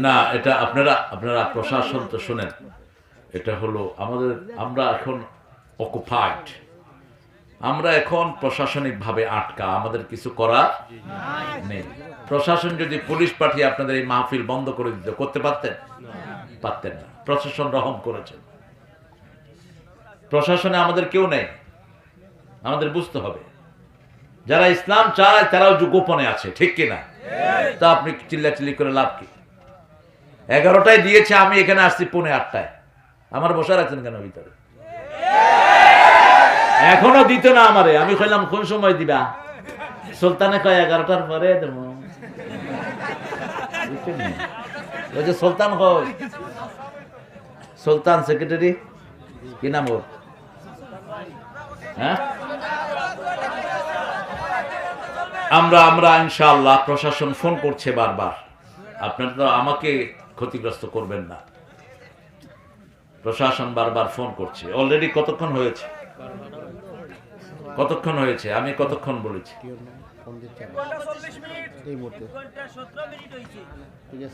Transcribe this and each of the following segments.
না, এটা আপনারা প্রশাসন তো শুনেন, এটা হলো আমরা এখন অকুপাইড, আমরা এখন প্রশাসনিকভাবে আটকা, আমাদের কিছু করার নেই। প্রশাসন যদি পুলিশ পাঠিয়ে আপনাদের এই মাহফিল বন্ধ করে দিতে করতে পারতেন না। প্রশাসন রহম করেছেন, প্রশাসনে আমাদের কেউ নেই, আমাদের বুঝতে হবে যারা ইসলাম চায় তারাও গোপনে আছে, ঠিক কিনা? তা আপনি চিল্লাচিল্লি করে লাভ কি? 11টায় দিয়েছে, আমি এখানে আসছি 7:45, আমার বসা রাখছেন কেন ভিতরে? এখনো দিত না আমারে, আমি কইলাম কোন সময় দিবা? সুলতানে কয় 11টার পরে দেবো। ওই যে সুলতান কয়, সুলতান সেক্রেটারি কি নাম ওর? হ্যাঁ, আমরা ইনশাআল্লাহ, প্রশাসন ফোন করছে বারবার, আপনারা তো আমাকে ক্ষতিগ্রস্ত করবেন না। প্রশাসন বারবার ফোন করছে। অলরেডি কতক্ষণ হয়েছে? আমি কতক্ষণ বলেছি?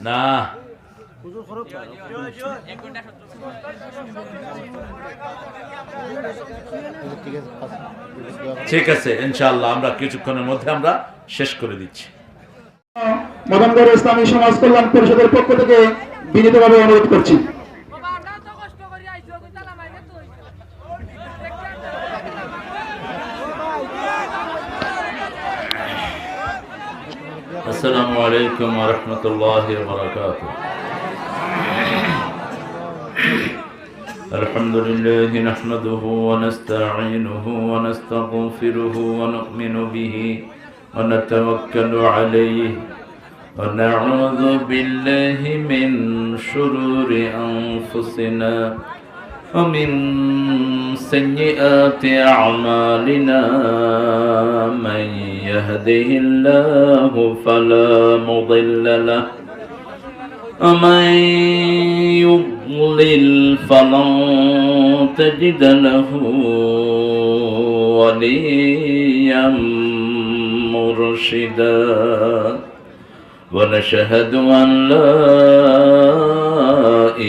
না, ঠিক আছে, ইনশাআল্লাহ আমরা কিছুক্ষণের মধ্যে আমরা শেষ করে দিচ্ছি। মদনগড় ইসলামী সমাজ কল্যাণ পরিষদের পক্ষ থেকে বিনীতভাবে অনুরোধ করছি। আসসালামু আলাইকুম ওয়া রাহমাতুল্লাহি ওয়া বারাকাতুহু। আলহামদুলিল্লাহি নাহমাদুহু ওয়া নাস্তাঈনুহু ওয়া নাস্তাগফিরুহু ওয়া নু'মিনু বিহি ওয়া নাতাওয়াক্কালু আলাইহি ওয়া নাউযু বিল্লাহি মিন শুরুরি আনফুসিনা ওয়া মিন সাইয়্যিআতি আ'মালিনা মান يهده فلا مضل له ومن يضلل فلن تجد له وليا مرشدا ونشهد أن لا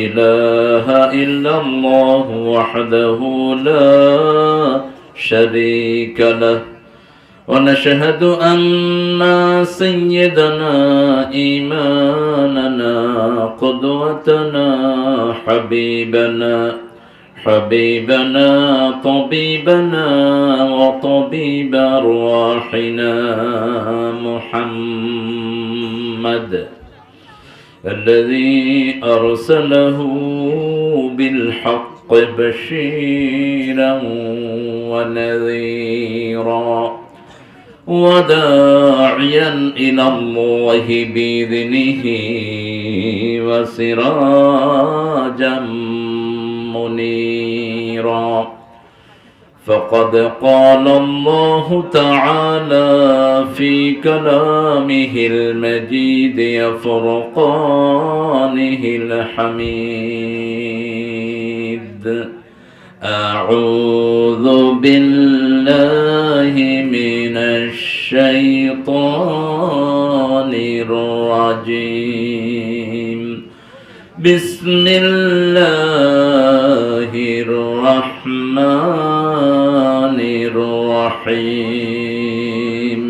إله إلا الله وحده لا شريك له ونشهد أن سيدنا إيماننا قدوتنا حبيبنا طبيبنا وطبيب أرواحنا محمد الذي أرسله بالحق بشيرا ونذيرا وداعيا إلى الله بإذنه وسراجا منيرا فقد قال الله تعالى في كلامه المجيد وفرقانه الحميد أعوذ بالله من الشيطان الرجيم بسم الله الرحمن الرحيم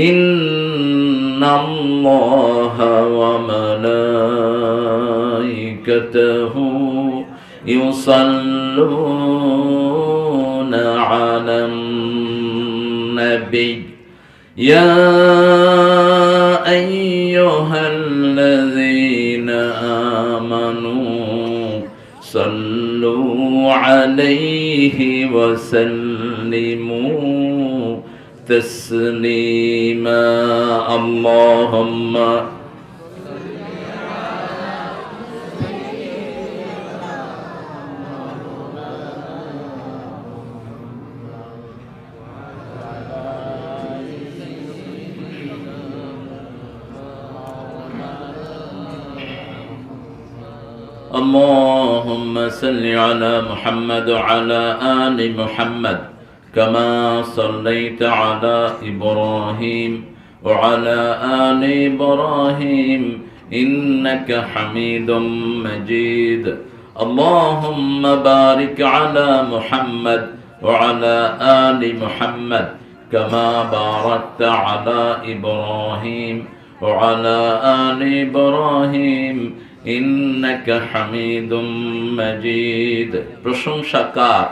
إن الله وملائكته يصلون على النبي يا أيها الذين آمنوا صلوا عليه وسلموا تسليما اللهم اللهم صل على محمد وعلى آل محمد كما صليت على إبراهيم وعلى آل إبراهيم إنك حميد مجيد اللهم بارك على محمد وعلى آل محمد كما باركت على إبراهيم وعلى آل إبراهيم إنك حميد مجيد প্রশংসা কার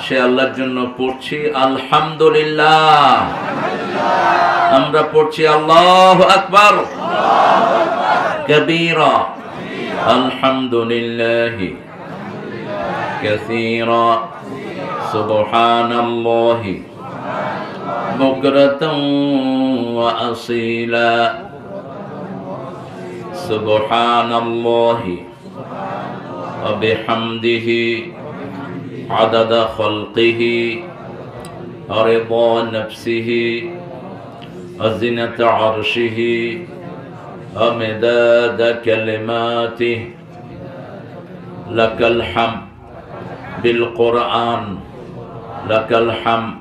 সে আল্লাহর জন্য পড়ছি আলহামদুলিল্লাহ আমরা পড়ছি আল্লাহু আকবার কবীরা আলহামদুলিল্লাহি কাসীরা সুবহানাল্লাহি বুকরাতান ওয়া আসীলা সুবহানাল্লাহি ওয়া বিহামদিহি আদাদা খালকিহি ওয়া রিদা নাফসিহি ওয়া জিনাতা আরশিহি ওয়া মিদাদা কালিমাতিহি লাকাল হামদ বিল কুরআন লাকাল হামদ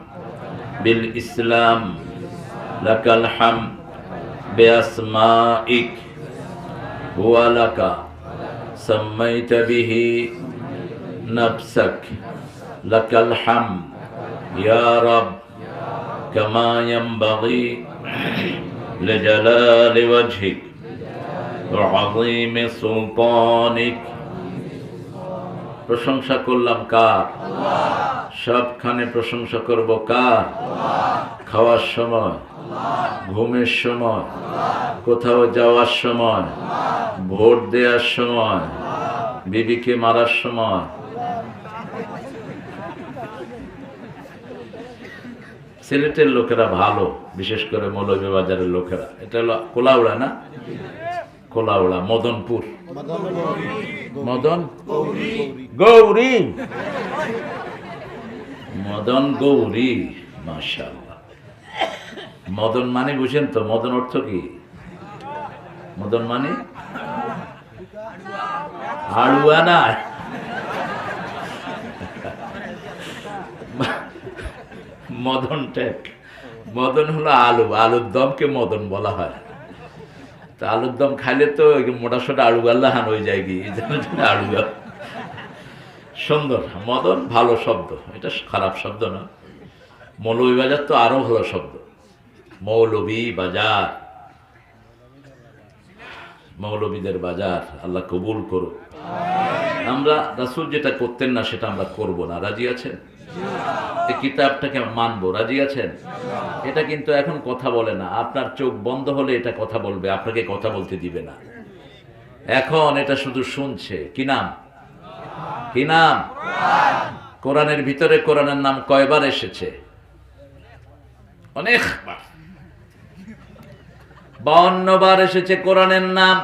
বিল ইসলাম লাকাল হামদ বিআসমাইক ওয়া লাকা সাম্মাইতা বিহি নাফসাক লাকাল হামদ ইয়া রাব কামা ইয়ানবাগি লিজালালি ওয়াজহিক ওয়া আযীমি সুলতানিক প্রশংসা করলাম কার সবখানে প্রশংসা করব কার খাওয়ার সময় ঘুমের সময় কোথাও যাওয়ার সময় ভোট দেওয়ার সময় বিবিকে মারার সময় সিলেটের লোকেরা ভালো বিশেষ করে মৌলভীবাজারের লোকেরা এটা হলো কোলাউড়া না কোলাউড়া মদনপুর মদন গৌরী মদন গৌরী মাশাআল্লাহ মদন মানে বুঝেন তো মদন অর্থ কি মদন মানে আড়ুয়া না মদন টেক মদন হলো আলু আলুর দমকে মদন বলা হয় তা আলুর দম খাইলে তো মোটা সোটা আলু গাল্লাহান হয়ে যায় কি আলু সুন্দর মদন ভালো শব্দ এটা খারাপ শব্দ না মৌলভীবাজার তো আরো ভালো শব্দ মৌলভী বাজার মৌলভীদের বাজার আল্লাহ কবুল করো আমরা রাসূল যেটা করতেন না সেটা আমরা করব না রাজি আছেন এই কিতাবটাকে মানবো রাজি আছেন এটা কিন্তু এখন কথা বলে না আপনার চোখ বন্ধ হলে এটা কথা বলবে আপনাকে কথা বলতে দিবে না এখন এটা শুধু শুনছে কি নাম কি নাম কোরআনের ভিতরে কোরআনের নাম কয়বার এসেছে অনেকবার 52 বার এসেছে কোরআনের নাম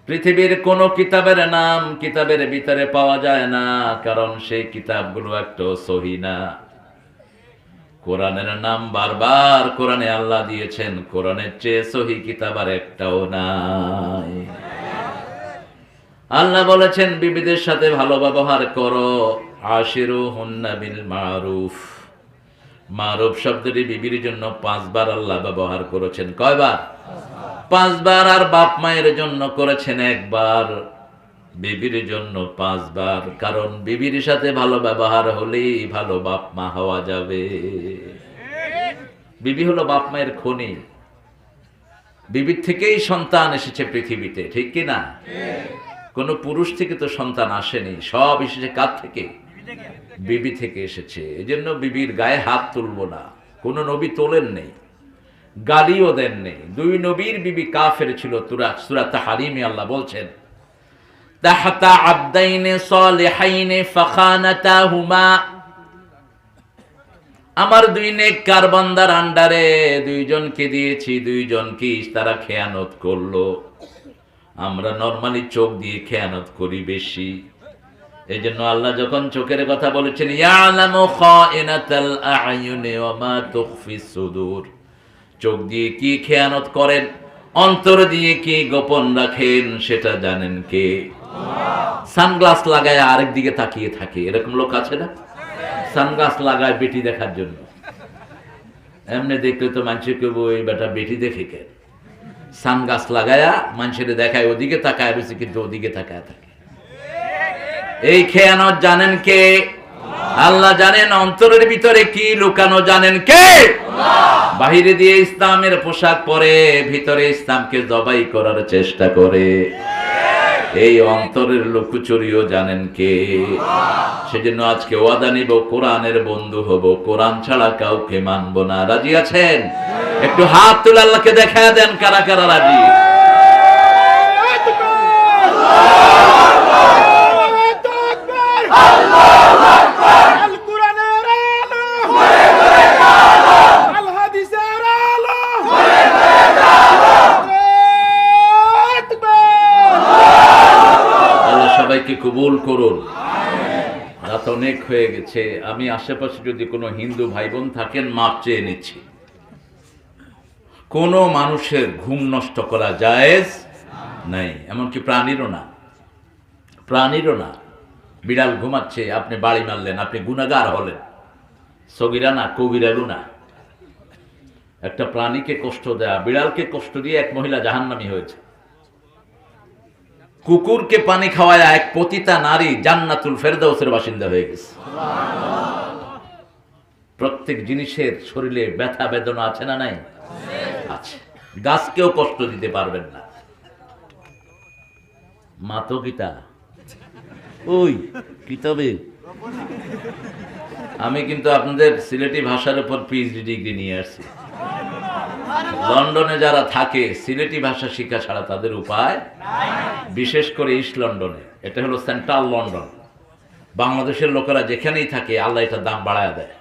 পৃথিবীর কোন কিতাবের নাম কিতাবের ভিতরে পাওয়া যায় না কারণ সেই কিতাবগুলো একটু সহি না কোরআনের নাম বারবার কোরআনে আল্লাহ দিয়েছেন কোরআনের চেয়ে সহি কিতাব আর একটাও নাই আল্লাহ বলেছেন বিবিদের সাথে ভালো ব্যবহার করো আশিরুহুন্না বিল মারুফ মারুফ শব্দটি বিবির জন্য 5 বার আল্লাহ ব্যবহার করেছেন কয়বার 5 বার আর বাপ মায়ের জন্য করেছেন একবার বিবির জন্য 5 বার কারণ বিবির সাথে ভালো ব্যবহার হলেই ভালো বাপ মা হওয়া যাবে বিবি হলো বাপ মায়ের খনি বিবির থেকেই সন্তান এসেছে পৃথিবীতে ঠিক কি না কোন পুরুষ থেকে তো সন্তান আসেনি সব এসেছে কার থেকে বিবি থেকে এসেছে এজন্য বিবির গায়ে হাত তুলবো না কোন নবী তোলেন নেই গালিও দেন নেই 2 নবীর বিবি কাফের ছিল সূরা তাহরিমে আল্লাহ বলছেন তাহতা আবদাইনে সালিহাইনে ফাখানাতাহুমা আমার 2 নেককার বান্দার আন্ডারে 2 জনকে দিয়েছি 2 জনকে তারা খেয়ানত করলো আমরা নরমালি চোখ দিয়ে খেয়ানত করি বেশি এজন্য আল্লাহ যখন চোখের কথা বলেছেন ইয়ালামু খাইনাতাল আ'য়ুনি ওয়া মা তুখফিস সুদূর চোখ দিয়ে কি খেয়ানত করেন অন্তর দিয়ে কি গোপন রাখেন সেটা জানেন কে সানগ্লাস লাগায় আরেক দিকে তাকিয়ে থাকে এরকম লোক আছে না সানগ্লাস লাগায় বেটি দেখার জন্য এমনি দেখলে তো মানুষ কেউ ওই বেটা বেটি দেখে কেন সানগ্লাস লাগায়া মানুষের দেখায় ওদিকে তাকায় রয়েছে, কিন্তু ওদিকে তাকায় থাকে। এই খেয়ানত জানেন কে? আল্লাহ জানেন। অন্তরের ভিতরে কি লুকানো জানেন কে? বাহিরে দিয়ে ইসলামের পোশাক পরে ভিতরে ইসলামকে জবাই করার চেষ্টা করে। এই অন্তরের লুকোচুরিও জানেন কে? সেজন্য আজকে ওয়াদা নিব, কোরআনের বন্ধু হব, কোরআন ছাড়া কাউকে মানব না। রাজি আছেন? একটু হাত তুলে আল্লাহকে দেখায় দেন কারা কারা রাজি। সবাইকে কবুল করুন। রাত অনেক হয়ে গেছে। আমি আশেপাশে যদি কোনো হিন্দু ভাই বোন থাকেন, মাপ চেয়ে নিচ্ছি। কোনো মানুষের ঘুম নষ্ট করা জায়েজ নাই, এমনকি প্রাণীরও না। প্রাণীরও না। বিড়াল ঘুমাচ্ছে, আপনি বাড়ি মারলেন, আপনি গুনাহগার হলেন। সগীরা না, কবিরারও না। একটা প্রাণীকে কষ্ট দেয়া, বিড়ালকে কষ্ট দিয়ে এক মহিলা জাহান্নামী হয়েছে। কুকুরকে পানি খাওয়ায় এক পতিতা নারী জান্নাতুল ফেরদাউসের বাসিন্দা হয়ে গেছে। প্রত্যেক জিনিসের শরীরে ব্যথা বেদনা আছে না নাই? আছে। গাছকেও কষ্ট দিতে পারবেন না। মাতো গীতা ওই কিতাবে। আমি কিন্তু আপনাদের সিলেটি ভাষার উপর পিএইচডি ডিগ্রি নিয়ে আসছি। লন্ডনে যারা থাকে সিলেটি ভাষা শিক্ষা ছাড়া তাদের উপায়, বিশেষ করে ইস্ট লন্ডনে। এটা হলো সেন্ট্রাল লন্ডন। বাংলাদেশের লোকেরা যেখানেই থাকে আল্লাহ এটার দাম বাড়ায় দেয়।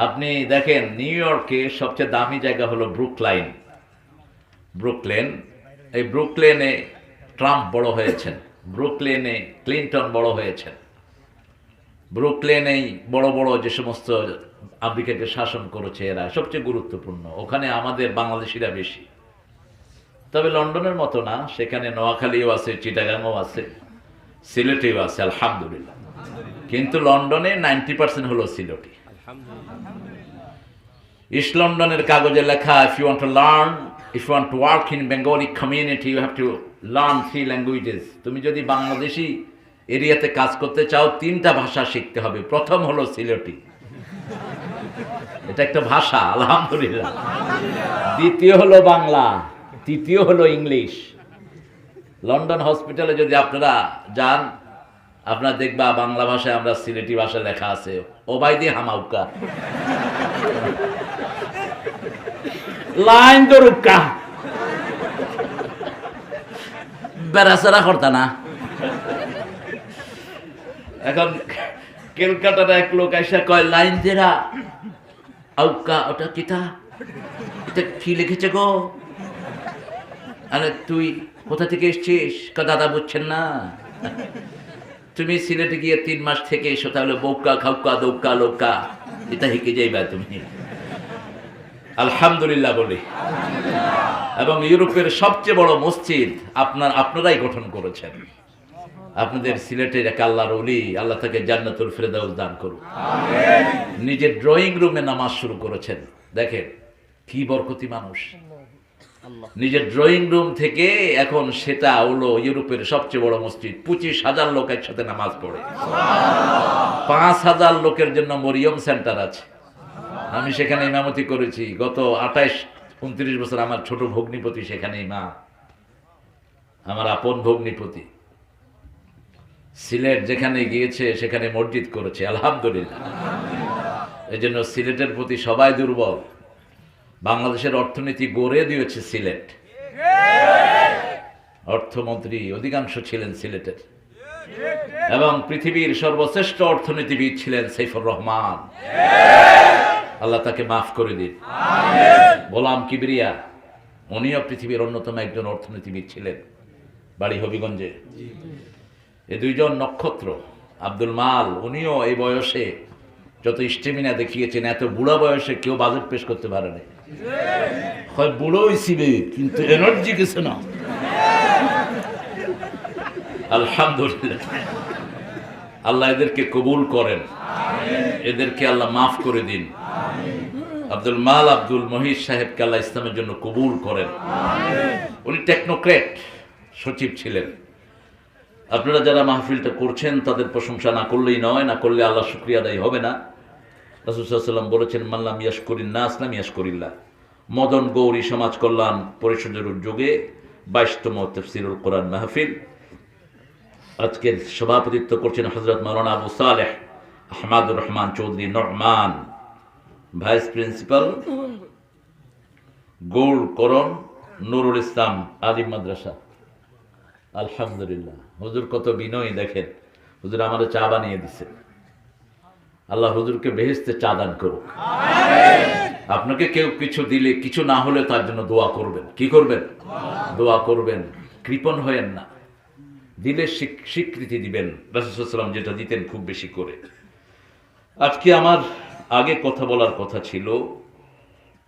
আপনি দেখেন নিউ ইয়র্কে সবচেয়ে দামি জায়গা হলো ব্রুকলাইন, ব্রুকলেন। এই ব্রুকলেনে ট্রাম্প বড় হয়েছেন, ব্রুকলেনে ক্লিন্টন বড় হয়েছেন, ব্রুকলেনেই বড় বড় যে সমস্ত আমেরিকাকে শাসন করেছে এরা সবচেয়ে গুরুত্বপূর্ণ। ওখানে আমাদের বাংলাদেশিরা বেশি। তবে লন্ডনের মতো না, সেখানে নোয়াখালীও আছে, চিটাগাংও আছে, সিলেটেও আছে, আলহামদুলিল্লাহ। কিন্তু লন্ডনে 90% হলো সিলেটি। ইস্ট লন্ডনের কাগজে লেখা, if you want to learn, if you want to work in Bengali community, you have to learn 3 languages. তুমি যদি বাংলাদেশি এরিয়াতে কাজ করতে চাও 3টা ভাষা শিখতে হবে। প্রথম হলো সিলেটি, এটা একটা ভাষা, আলহামদুলিল্লাহ। দ্বিতীয় হলো বাংলা, তৃতীয় হলো ইংলিশ। লন্ডন হসপিটালে যদি আপনারা যান, আপনারা দেখবা বাংলা ভাষায় আমরা সিলেটি ভাষা লেখা আছে, ওবাইদি হামাউকা লাইন দরুকা বেড়াচেরা করতা না। এখন ক্যালকাটার এক লোক এসে কয়, লাইন দেরা আউকা, ওটা কিতা, এটা কি লিখেছে গো? আরে তুই কোথা থেকে এসছিস? দাদা বুঝছেন না, তুমি সিলেটে গিয়ে 3 মাস থেকে এসো, তাহলে বৌকা খাউকা দৌকা লোকা এটা শিখে যাইবা তুমি। আলহামদুলিল্লাহ বলি। এবং ইউরোপের সবচেয়ে বড় মসজিদ আপনারাই গঠন করেছেন। আপনাদের সিলেটের এক আল্লাহর ওলি, আল্লাহ তাকে জান্নাতুল ফেরদাউস দান করুন। নিজের ড্রয়িং রুমে নামাজ শুরু করেছেন। দেখেন কি বরকতি মানুষ। নিজের ড্রয়িং রুম থেকে এখন সেটা হলো ইউরোপের সবচেয়ে বড় মসজিদ। 25,000 লোক একসাথে নামাজ পড়ে। 5,000 লোকের জন্য মরিয়ম সেন্টার আছে। আমি সেখানে ইমামতি করেছি গত 28-29 বছর। আমার ছোট ভগ্নিপতি সেখানে ইমাম, আমার আপন ভগ্নিপতি। সিলেট যেখানে গিয়েছে সেখানে মসজিদ করেছে, আলহামদুলিল্লাহ। এই জন্য সিলেটের প্রতি সবাই দুর্বল। বাংলাদেশের অর্থনীতি গড়ে দিয়েছে সিলেট। অর্থমন্ত্রী অধিকাংশ ছিলেন সিলেটের, এবং পৃথিবীর সর্বশ্রেষ্ঠ অর্থনীতিবিদ ছিলেন সাইফুর রহমান, আল্লাহ তাকে মাফ করে দিন। গোলাম কিবরিয়া, উনিও পৃথিবীর অন্যতম একজন অর্থনীতিবিদ ছিলেন, বাড়ি হবিগঞ্জে। এই 2 জন নক্ষত্র। আব্দুল মাল, উনিও এই বয়সে যত স্টেমিনা দেখিয়েছেন, এত বুড়া বয়সে কেউ বাজেট পেশ করতে পারে না। হয় বুড়ো হইছিবে কিন্তু এনার্জি কিছু না। আলহামদুলিল্লাহ, আল্লাহ এদেরকে কবুল করেন, এদেরকে আল্লাহ মাফ করে দিন। আব্দুল মাল আব্দুল মহিদ সাহেবকে আল্লাহ ইসলামের জন্য কবুল করেন। উনি টেকনোক্রেট সচিব ছিলেন। আপনারা যারা মাহফিলটা করছেন তাদের প্রশংসা না করলেই নয়, না করলে আল্লাহ শুকরিয়া আদায় হবে না। রাসূল সাল্লাল্লাহু আলাইহি ওয়াসাল্লাম বলেছেন, মাল্লাম ইয়াশকুরিন নাস লাম ইয়াশকুরিল্লাহ। মদন গৌরী সমাজ কল্যাণ পরিষদের উদ্যোগে 22তম তাফসীরুল কোরআন মাহফিল। আজকের সভাপতিত্ব করছেন হযরত মাওলানা আবু সালেহ আহমদুর রহমান চৌধুরী নরমান, ভাইস প্রিন্সিপাল গৌড়করণ নুরুল ইসলাম আলিম মাদ্রাসা। আলহামদুলিল্লাহ, হুজুর কত বিনয়ী দেখেন। হুজুর আমাদের চা বানিয়ে দিচ্ছেন। আল্লাহ হুজুরকে বেহেশতে চা দান করুক। আপনাকে কেউ কিছু দিলে, কিছু না হলে তার জন্য দোয়া করবেন। কি করবেন? দোয়া করবেন। কৃপণ হয়েন না, দিলে স্বীকৃতি দিবেন। রাসূল সাল্লাল্লাহু আলাইহি ওয়াসাল্লাম যেটা দিতেন খুব বেশি করে। আজকে আমার আগে কথা বলার কথা ছিল,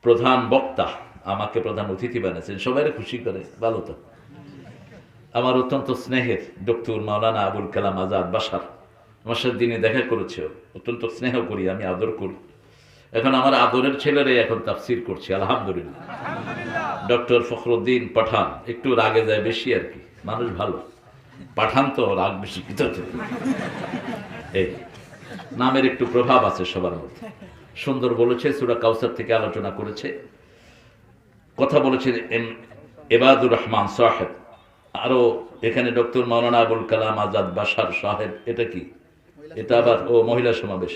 প্রধান বক্তা আমাকে প্রধান অতিথি বানিয়েছেন, সবাই খুশি করে, ভালো তো। আমার অত্যন্ত স্নেহের ডক্টর মাওলানা আবুল কালাম আজাদ বাসার আমার সাথে দিনে দেখা করেছে, অত্যন্ত স্নেহ করি, আমি আদর করি। এখন আমার আদরের ছেলেরাই এখন তাফসির করছে, আলহামদুলিল্লাহ। ডক্টর ফখরুদ্দিন পাঠান, একটু রাগে যায় বেশি আর কি, মানুষ ভালো, পাঠান তো রাগ বেশি, এই নামের একটু প্রভাব আছে সবার মধ্যে। সুন্দর বলেছে, সূরা কাউসার থেকে আলোচনা করেছে, কথা বলেছে এবাদুর রহমান সাহেব। আরো এখানে ডক্টর মাওলানা আবুল কালাম আজাদ বাসার সাহেব, এটা কি, এটা আবার ও মহিলা সমাবেশ,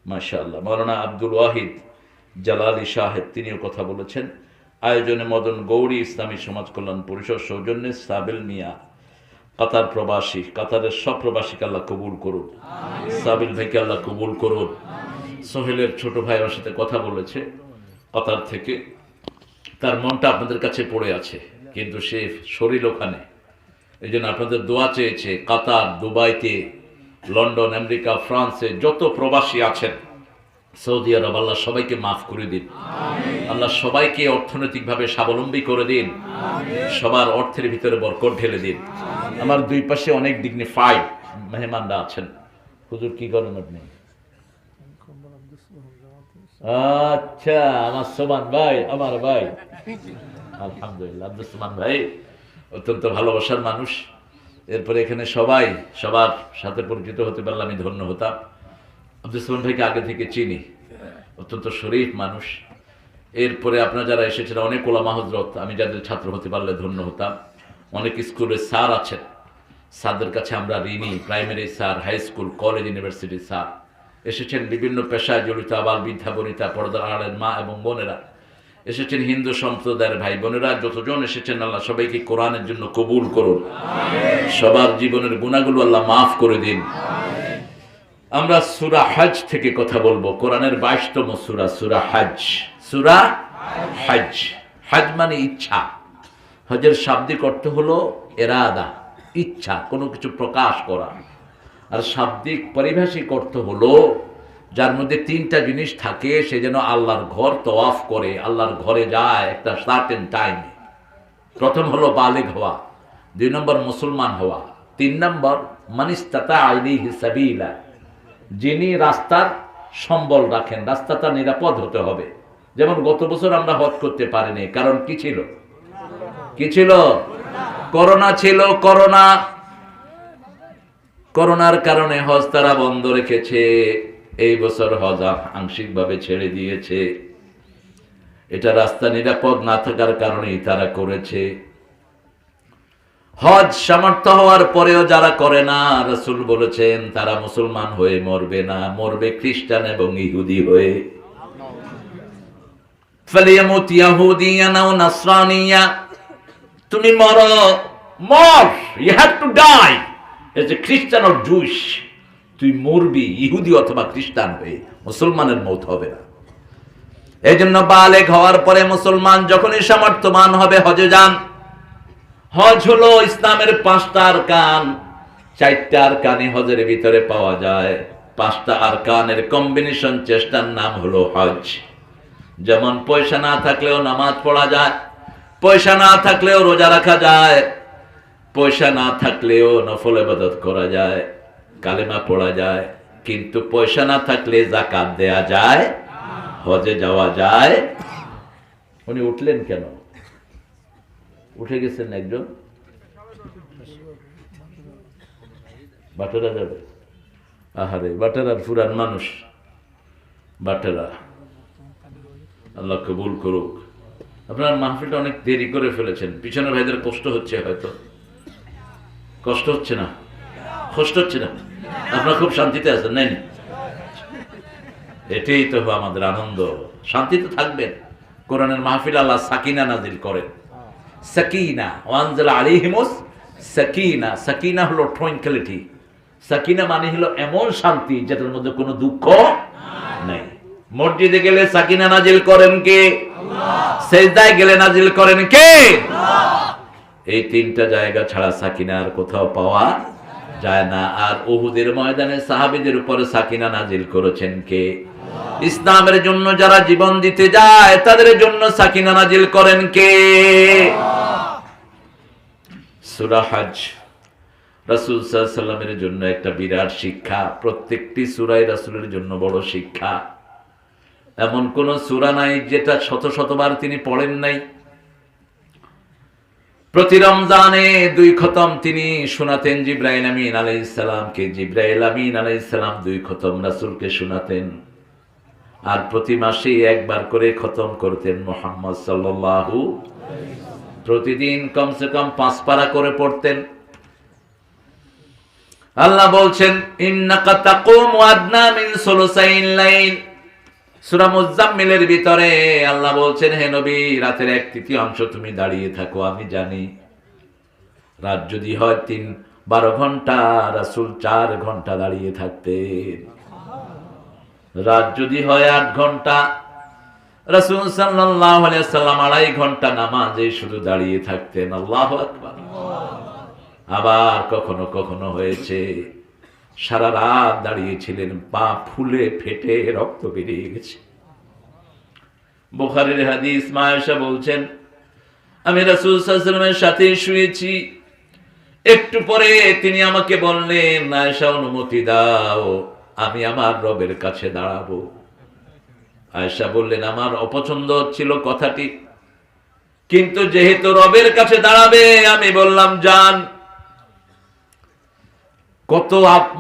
মাশাআল্লাহ। মাওলানা আব্দুল ওয়াহিদ জালালি সাহেব, তিনিও কথা বলেছেন। আয়োজনে মদন গৌরী ইসলামী সমাজ কল্যাণ পরিষদ সৌজন্যে সাবিল মিয়া, কাতার প্রবাসী, কাতারের সব প্রবাসীকে আল্লাহ কবুল করুন। সাবিল ভাইকে আল্লাহ কবুল করুন। সোহেলের ছোট ভাই আমার সাথে কথা বলেছে কাতার থেকে, তার মনটা আপনাদের কাছে পড়ে আছে, কিন্তু সে শরীর ওখানে, এই জন্য আপনাদের দোয়া চেয়েছে। কাতার, দুবাইতে, লন্ডন, আমেরিকা, ফ্রান্সে যত প্রবাসী আছেন, সৌদি আরব, আল্লাহ সবাইকে মাফ করে দিন। আল্লাহ সবাইকে অর্থনৈতিকভাবে স্বাবলম্বী করে দিন। সবার অর্থের ভিতরে বরকত ঢেলে দিন। আমার দুই পাশে অনেক ডিগনিফাইড মেহমানরা আছেন। হুজুর কি করেন আপনি? আচ্ছা, আমার সোমান ভাই, আমার ভাই, আলহামদুলিল্লাহ। আব্দুল সোমান ভাই অত্যন্ত ভালোবাসার মানুষ। এরপরে এখানে সবাই সবার সাথে পরিচিত হতে পারলে আমি ধন্য হতাম। আব্দুল সোমান ভাইকে আগে থেকে চিনি, অত্যন্ত শরীফ মানুষ। এরপরে আপনারা যারা এসেছেন, অনেক ওলামা হযরত, আমি যাদের ছাত্র হতে পারলে ধন্য হতাম। অনেক স্কুলের স্যার আছেন, স্যারদের কাছে আমরা ঋণী। Primary sir, high school, college, university sir এসেছেন। বিভিন্ন পেশায় জড়িত আবাল বৃদ্ধা বনিতা, পর্দার আড়ালের মা এবং বোনেরা এসেছেন। হিন্দু সম্প্রদায়ের ভাই বোনেরা যতজন এসেছেন, আল্লাহ সবাইকে কোরআনের জন্য কবুল করুন। সবার জীবনের গুনাহগুলো আল্লাহ মাফ করে দিন। আমরা সূরা হজ থেকে কথা বলবো। কোরআনের 22তম সূরা, সূরা হজ। সূরা হজ, হজ মানে ইচ্ছা। হজের শাব্দিক অর্থ হলো ইরাদা, ইচ্ছা, কোনো কিছু প্রকাশ করা। আর শাব্দিক পারিভাষিক অর্থ হলো যার মধ্যে তিনটা জিনিস থাকে, সে যেন আল্লাহর ঘর তওয়াফ করে, আল্লাহর ঘরে যায় একটা সার্টেন টাইমে। প্রথম হলো বালিগ হওয়া, 2 নম্বর মুসলমান হওয়া, 3 নম্বর মানিস্তাতা ইলাইহি সাবিলা, যিনি রাস্তার সম্বল রাখেন, রাস্তাটা নিরাপদ হতে হবে। যেমন গত বছর আমরা হজ করতে পারিনি, কারণ কি ছিল? কি ছিল? করোনা ছিল। করোনার কারণে হজ তারা বন্ধ রেখেছে। এই বছর হজ আংশিকভাবে ছেড়ে দিয়েছে। এটা রাস্তা নিরাপদ না থাকার কারণেই তারা করেছে। হজ সামর্থ্য হওয়ার পরেও যারা করে না, রাসূল বলেছেন তারা মুসলমান হয়ে মরবে না, মরবে খ্রিস্টান এবং ইহুদি হয়ে। ফালিয়ামুত ইয়াহুদিয়ান আও নাসরানিয়া, তুমি মর, you have to die as a Christian or Jewish. তুই মরবি ইহুদি অথবা খ্রিস্টান হয়ে, মুসলমানের মৌত হবে না। এই জন্য বালেগ হওয়ার পরে মুসলমান যখনই সামর্থ্যবান হবে, হজে যান। হজ হলো ইসলামের 5টা আরকান। 4টা আরকানই হজের ভিতরে পাওয়া যায়। 5টা আরকানের কম্বিনেশন চেষ্টার নাম হলো হজ। যেমন পয়সা না থাকলেও নামাজ পড়া যায়, পয়সা না থাকলেও রোজা রাখা যায়, পয়সা না থাকলেও নফল ইবাদত করা যায়, কালেমা পড়া যায়, কিন্তু পয়সা না থাকলে যাকাত দেয়া যায়। হজে যাওয়া যায়। উনি উঠলেন কেন? উঠে গেছেন একজন, বাটেরা যাবে। আহারে বাটেরার পুরান মানুষ, বাটেরা, আল্লাহ কবুল করুক। আপনার মাহফিলটা অনেক দেরি করে ফেলেছেন, পিছনের ভাইদের কষ্ট হচ্ছে, হয়তো কষ্ট হচ্ছে না? কষ্ট হচ্ছে না? আপনারা খুব শান্তিতে আছেন, নাই? এটাই তো আমাদের আনন্দ। শান্তিতে থাকবেন। কোরআনের মাহফিল আল্লাহ সাকিনা নাজিল করেন। সাকিনা, ওয়ানজালা আলাইহিমুস সাকিনা। সাকিনা হলো ট্রাঙ্কুইলিটি। সাকিনা মানে হলো এমন শান্তি যেটার মধ্যে কোনো দুঃখ নাই। মসজিদে গেলে সাকিনা নাজিল করেন কে? আল্লাহ। সেজদায় গেলে নাজিল করেন কে? আল্লাহ। এই তিনটা জায়গা ছাড়া সাকিনা আর কোথাও পাওয়া যায় না। আর উহুদের ময়দানে সাহাবীদের উপরে সাকিনা নাজিল করেছেন কে? আল্লাহ। ইসলামের জন্য যারা জীবন দিতে যায় তাদের জন্য সাকিনা নাজিল করেন কে? আল্লাহ। সূরা হজ রাসূল সাল্লাল্লাহু আলাইহি ওয়াসাল্লামের জন্য একটা বিরাট শিক্ষা। প্রত্যেকটি সূরাই রাসূলের জন্য বড় শিক্ষা। এমন কোন সূরা নাই যেটা শত শতবার তিনি পড়েন নাই। প্রতি রমজানে 2 খতম তিনি শোনাতেন জিবরাইল আমিন আলাইহিস সালামকে। জিবরাইল আমিন আলাইহিস সালাম 2 খতম রাসূলকে শোনাতেন। আর প্রতি মাসে একবার করে খতম করতেন মুহাম্মদ সাল্লাল্লাহু আলাইহি ওয়াসাল্লাম। প্রতিদিন কমসে কম 5 পারা করে পড়তেন। আল্লাহ বলছেন ইন্নাকা তাকুমু আদনা মিন সুলুসাইল লাইল। সূরা মুজাম্মিলের ভিতরে আল্লাহ বলছেন, হে নবী, রাতের 1/3 তুমি দাঁড়িয়ে থাকো। আমি জানি রাত যদি হয় 12 ঘন্টা, রাসূল 4 ঘন্টা দাঁড়িয়ে থাকতেন। রাত যদি হয় 8 ঘন্টা, রাসূল সাল্লাল্লাহু আলাইহি ওয়াসাল্লাম 2.5 ঘন্টা নামাজে শুধু দাঁড়িয়ে থাকতেন। আল্লাহু আকবার। আবার কখনো কখনো হয়েছে সারা রাত দাঁড়িয়েছিলেন, পা ফুলে ফেটে রক্ত বেরিয়ে গেছে। বুখারীর হাদিস, মা আয়েশা বলছেন, আমি রাসূল সাল্লাল্লাহু আলাইহি ওয়াসাল্লামের সাথে শুয়েছি। একটু পরে তিনি আমাকে বললেন, আয়েশা অনুমতি দাও, আমি আমার রবের কাছে দাঁড়াবো। আয়েশা বললেন, আমার অপছন্দ ছিল কথাটি, কিন্তু যেহেতু রবের কাছে দাঁড়াবে আমি বললাম যান। কত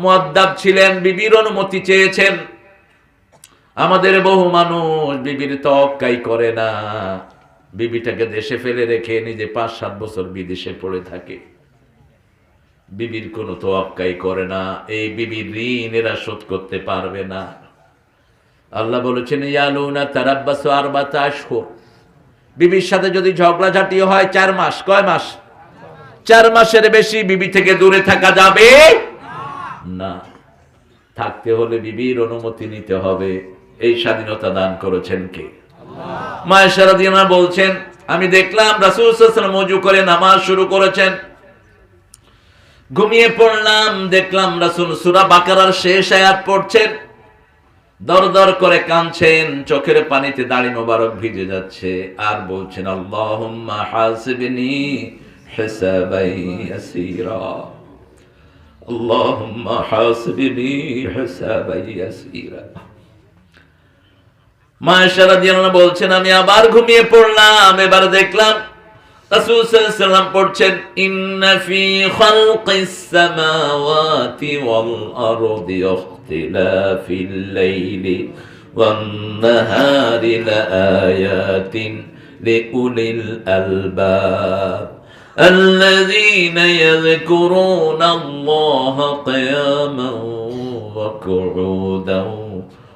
মুআদ্দাব ছিলেন, বিবির অনুমতি চেয়েছেন। আমাদের বহু মানুষ বিবির তওয়াক্কাই করে না, বিবিটাকে দেশে ফেলে রেখে নিজে 5-7 বছর বিদেশে পড়ে থাকে। বিবির কোনো তওয়াক্কাই করে না। এই বিবির ঋণ এরা শোধ করতে পারবে না। আল্লাহ বলেছেন ইয়ালুনা তারাব্বাসু 4 আশহুর। বিবির সাথে যদি ঝগড়াঝাটি হয় 4 মাস। কয় মাস? 4 মাসের বেশি বিবি থেকে দূরে থাকা যাবে না। থাকতে হলে বিবির অনুমতি নিতে হবে। এই স্বাধীনতা দান করেছেন কে? আল্লাহ। মা আয়েশা রাদিয়াল্লাহু আনহা বলছেন, আমি দেখলাম রাসূল সাল্লাল্লাহু আলাইহি ওয়াসাল্লাম ওযু করে নামাজ শুরু করেছেন। ঘুমিয়ে পড়লাম, দেখলাম রাসূল সূরা বাকারার শেষ আয়াত পড়ছেন। দরদর করে কাঁদছেন, চোখের পানিতে দাড়ি মোবারক ভিজে যাচ্ছে। আর বলছেন, আল্লাহুম্মা হাসিবনি হিসাবাই ইয়াসীরা, আল্লাহুম্মা হাসিবনি হিসাবাই ইয়াসীরা। মা আয়েশা রাদিয়াল্লাহু আনহা বলছেন, আমি আবার ঘুমিয়ে পড়লাম। এবার দেখলাম রাসূল সাল্লাল্লাহু আলাইহি ওয়াসাল্লাম পড়ছেন, ইন্না ফি খালকিস সামাওয়াতি ওয়াল আরদি ইখতিলাফিল লাইলি ওয়ান নাহারি লাআয়াতিন লিউলিল আলবাব الذين يذكرون الله قياما وقعودا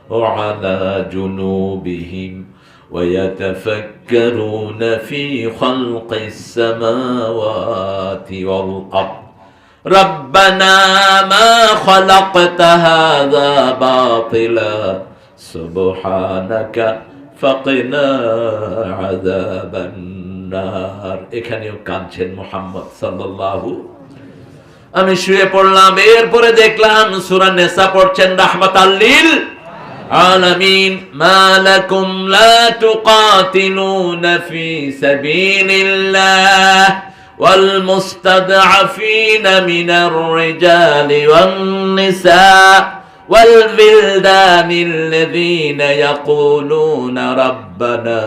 وعلى جنوبهم ويتفكرون في خلق السماوات والأرض ربنا ما خلقت هذا باطلا سبحانك فقنا عذاب النار। এখানেও কাঁদছেন মুহাম্মদ সাল্লাল্লাহু। আমি শুয়ে পড়লাম, এরপরে দেখলাম সূরা নিসা পড়ছেন রাহমাতাল লিল আলামিন। মা লাকুম লা তুকাতিলুনা ফি সাবিলিল্লাহ ওয়াল মুস্তাদআফিনা মিনার রিজালি ওয়ান নিসা والولدان الذين يقولون ربنا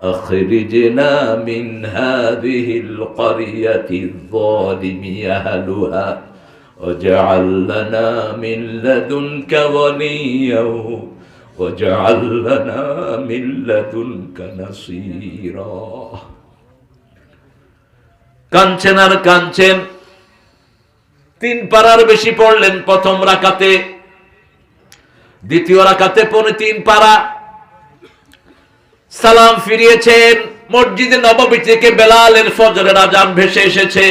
أخرجنا من هذه القرية الظالم أهلها واجعل لنا من لدنك وليا واجعل لنا من لدنك نصيرا কাঁদছেন আর কাঁদছেন। 3 পারার বেশি পড়লেন প্রথম রাকাতে, দ্বিতীয় রাকাতে 3 পারা। সালাম ফিরিয়েছেন। মসজিদে নববী থেকে বেলালের ফজরের আজান ভেসে এসেছে।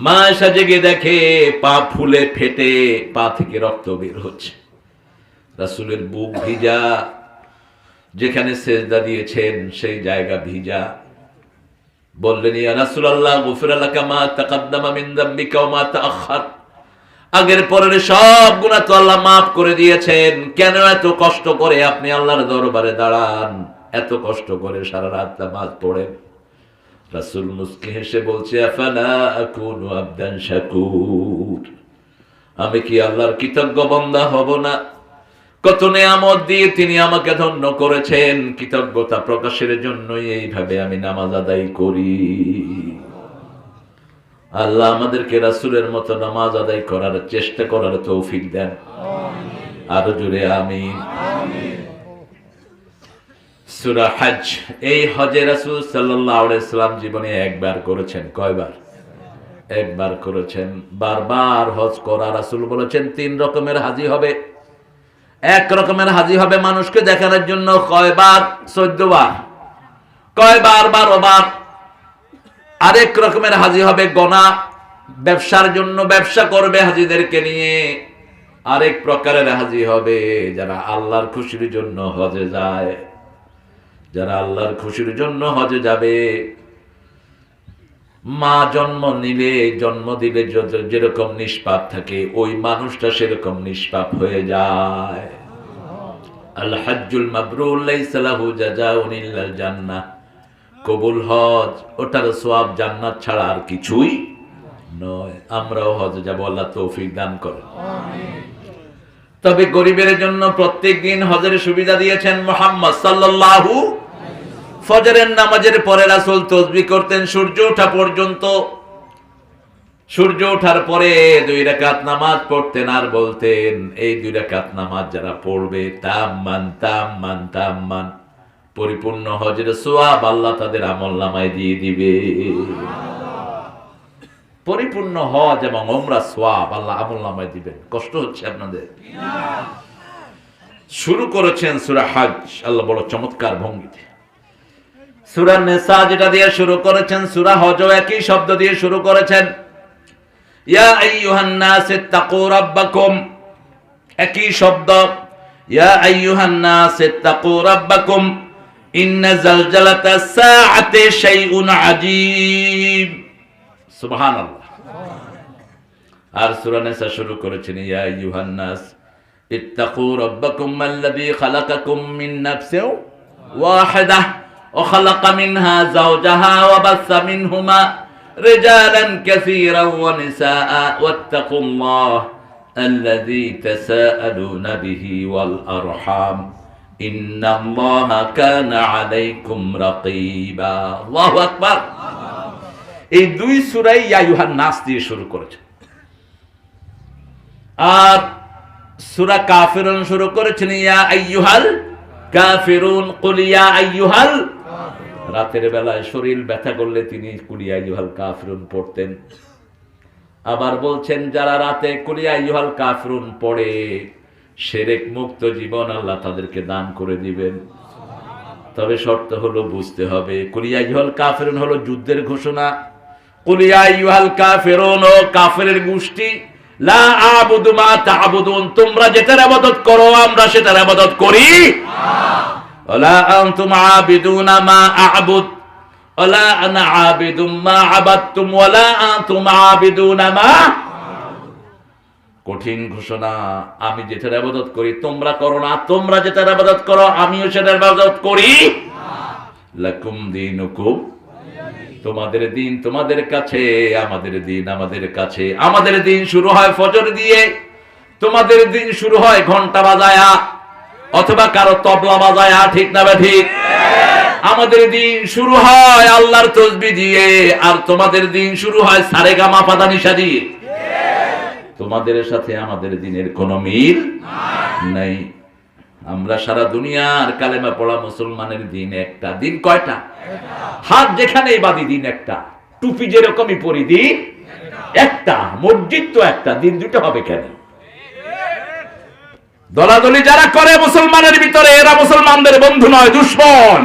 মা এসে জেগে দেখে পা ফুলে ফেটে পা থেকে রক্ত বের হচ্ছে। রাসূলের বুক ভিজা, যেখানে সেজদা দিয়েছেন সেই জায়গা ভিজা। বললেন, ইয়া রাসূলুল্লাহ গুফিরা লাকা মা তাকাদ্দামা মিন যামবিকা ওয়া মা তাআখার, আগের পরের সব গুনাহ তো আল্লাহ maaf করে দিয়েছেন, কেন এত কষ্ট করে আপনি আল্লাহর দরবারে দাঁড়ান, এত কষ্ট করে সারা রাত নামাজ পড়েন? রাসূল মুস্কি হেসে বলছে, আফালা আকুনু আবদান শাকুর, আমি কি আল্লাহর কৃতজ্ঞ বান্দা হব না? কত নেয়ামত দিয়ে তিনি আমাকে ধন্য করেছেন, কৃতজ্ঞতা প্রকাশের জন্যই এইভাবে আমি নামাজ আদায় করি। আল্লাহ আমাদেরকে রাসূলের মতো নামাজ আদায় করার চেষ্টা করার তৌফিক দেন। আরো জোরে আমিন। সূরা হজ, এই হজে রাসূল সাল্লাল্লাহু আলাইহি সাল্লাম জীবনে একবার করেছেন। কয়বার? একবার করেছেন। বারবার হজ করা, রাসূল বলেছেন 3 রকমের হাজী হবে। এক রকমের হাজী হবে মানুষকে দেখানোর জন্য, কয়বার? 14 বার। কয়বার? 12 বার। আরেক রকমের হাজী হবে গনা, ব্যবসার জন্য, ব্যবসা করবে হাজীদেরকে নিয়ে। আরেক প্রকারের হাজী হবে যারা আল্লাহর খুশির জন্য হজে যায়। যারা আল্লাহর খুশির জন্য হজে যাবে, মা জন্ম দিলে যেরকম নিষ্পাপ থাকে, ওই মানুষটা সেরকম নিষ্পাপ হয়ে যায়। আল হজ্জুল মাবরুর লাইসা লাহু জাযাউন ইল্লাল জান্নাহ, কবুল হজ, ওটার সওয়াব জান্নাত ছাড়া আর কিছুই নয়। আমরাও হজে যাব, আল্লাহ তৌফিক দান করেন। তবে গরিবের জন্য প্রত্যেক দিন হজের সুবিধা দিয়েছেন মুহাম্মদ সাল্লাল্লাহু। ফজরের নামাজের পরে রাসূল তাসবিহ করতেন সূর্য ওঠা পর্যন্ত। সূর্য ওঠার পরে 2 রাকাত নামাজ পড়তেন আর বলতেন, এই 2 রাকাত নামাজ যারা পড়বে তাম্মান তাম্মান তাম্মান, পরিপূর্ণ হজের সওয়াব আল্লাহ তাদের আমলনামায় দিয়ে দিবে। পরিপূর্ণ হজ এবং উমরা সওয়াব আল্লাহ আমলনামায় দিবেন। কষ্ট হচ্ছে আপনাদের? শুরু করেছেন সূরা হজ আল্লাহ বড় চমৎকার ভঙ্গিতে। সূরা নিসা যেটা দিয়ে শুরু করেছেন, সূরা হজও একই শব্দ দিয়ে শুরু করেছেন। ইয়া আইয়ুহান নাস ইত্তাকু রাব্বাকুম, একই শব্দ। ইয়া আইয়ুহান নাস ইত্তাকু রাব্বাকুম ইন্না জালজালাতাস সাআতি শাইউন আজীব। সুবহানাল্লাহ। আর সূরা নিসা শুরু করেছেন, ইয়া আইয়ুহান নাস ইত্তাকু রাব্বাকুম আল্লাযী খালাকাকুম মিন নাফসিন ওয়াহিদাহ وخلق منها زوجها وبث منهما رجالا كثيرا ونساء واتقوا الله الذي تساءلون به والأرحام إن الله كان عليكم رقيبا। الله أكبر। এই 2 সূরাই ইয়া আইয়ুহান নাস দিয়ে শুরু করেছে। আর সূরা কাফিরুন শুরু করেছেন ইয়া আইয়ুহাল কাফিরুন কুল ইয়া আইয়ুহাল। রাতের বেলায় শরীর ব্যথা করলে তিনি কুল ইয়া আইয়ুহাল কাফিরুন পড়তেন। আবার বলছেন যারা রাতে কুল ইয়া আইয়ুহাল কাফিরুন পড়ে শিরক মুক্ত জীবন আল্লাহ তাদেরকে দান করে দিবেন। তবে শর্ত হলো বুঝতে হবে, কুল ইয়া আইয়ুহাল কাফিরুন হলো যুদ্ধের ঘোষণা। কুল ইয়া আইয়ুহাল কাফিরুন ও কাফেরের গোষ্ঠী, লা আবুদু মা তা'বুদুন, তোমরা যেটার ইবাদত করো আমরা সেটার ইবাদত করি। ওয়ালা আনতুম আবিদুনা মা আ'বুদ ওয়ালা আনা আবিদুম মা আবাদতুম ওয়ালা আনতুম আবিদুনা মা। কঠিন ঘোষণা। আমি যেটার ইবাদত করি তোমরা করো না, তোমরা যেটার ইবাদত করো আমিও সেটার ইবাদত করি। লাকুম দীনুকুম, তোমাদের দিন তোমাদের কাছে, আমাদের দিন আমাদের কাছে। আমাদের দিন শুরু হয় ফজর দিয়ে, তোমাদের দিন শুরু হয় ঘন্টা বাজায়া অথবা কারো তবলা বাজায়া, ঠিক না ঠিক? আমাদের দিন শুরু হয় আল্লাহর তসবিহ দিয়ে, আর তোমাদের দিন শুরু হয় সারেগামা পাদানিসা দিয়ে। তোমাদের সাথে আমাদের দিনের কোনো মিল নাই। আমরা সারা দুনিয়ার কালেমা পড়া মুসলমানের দিন একটা। দিন কয়টা? হাত যেখানেই বাঁধি দিন একটা, টুপি যেরকমই পরি দিন একটা, মসজিদ তো একটা, দিন দুটো হবে কেন? দলাদলি যারা করে মুসলমানের ভিতরে, এরা মুসলমানদের বন্ধু নয়, দুশমন।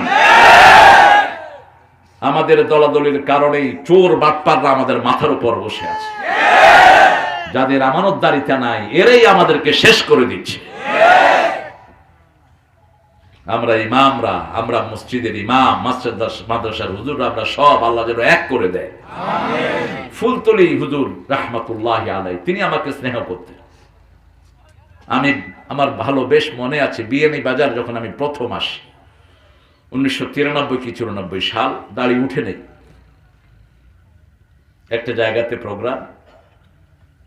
আমাদের দলাদলির কারণেই চোর বাটপাররা আমাদের মাথার উপর বসে আছে। যাদের আমানতদারিতা নাই, এরাই আমাদেরকে শেষ করে দিচ্ছে। আমরা ইমামরা, আমরা মসজিদের ইমাম, মাদ্রাসার হুজুর, আমরা সব আল্লাহ যেন এক করে দেয়। ফুলতলি হুজুর রাহমাতুল্লাহি আলাইহি, তিনি আমাকে স্নেহ করতেন। আমি আমার ভালো বেশ মনে আছে, বিএনএ বাজার যখন আমি প্রথম আসি 1993 কি 94 সাল, দাড়ি উঠে নেই, একটা জায়গাতে প্রোগ্রাম,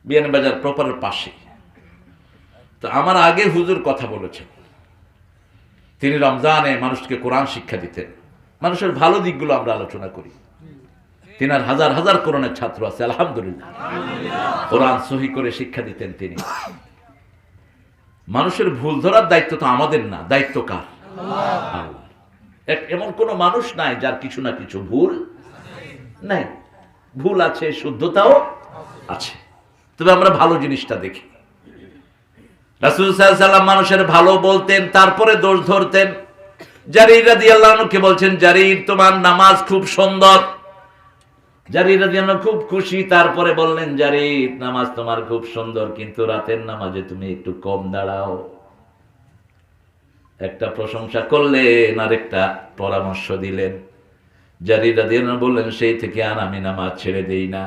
বিএনএ বাজার প্রপারের পাশে। তো আমার আগে হুজুর কথা বলেছেন, তিনি রমজানে মানুষকে কোরআন শিক্ষা দিতেন। মানুষের ভালো দিকগুলো আমরা আলোচনা করি। তিনার হাজার হাজার কোরআনের ছাত্র আছে, আলহামদুলিল্লাহ। কোরআন সহি করে শিক্ষা দিতেন তিনি। মানুষের ভুল ধরার দায়িত্ব তো আমাদের না, দায়িত্ব কার? আল্লাহ। এমন কোন মানুষ নাই যার কিছু না কিছু ভুল নাই। ভুল আছে, শুদ্ধতাও আছে, তবে আমরা ভালো জিনিসটা দেখি। রাসূল সাল্লাল্লাহু আলাইহি ওয়াসাল্লাম মানুষের ভালো বলতেন, তারপরে দোষ ধরতেন। জারীর রাদিয়াল্লাহু আনহুকে বলছেন, জারীর তোমার নামাজ খুব সুন্দর। জারীর রাদিয়াল্লাহু আনহু খুব খুশি, তারপরে বললেন, জারীর নামাজ তোমার খুব সুন্দর, কিন্তু রাতের নামাজে তুমি একটু কম দাঁড়াও। একটা প্রশংসা করলেন আর একটা পরামর্শ দিলেন। জারীর রাদিয়াল্লাহু আনহু বললেন, সেই থেকে আর আমি নামাজ ছেড়ে দেই না।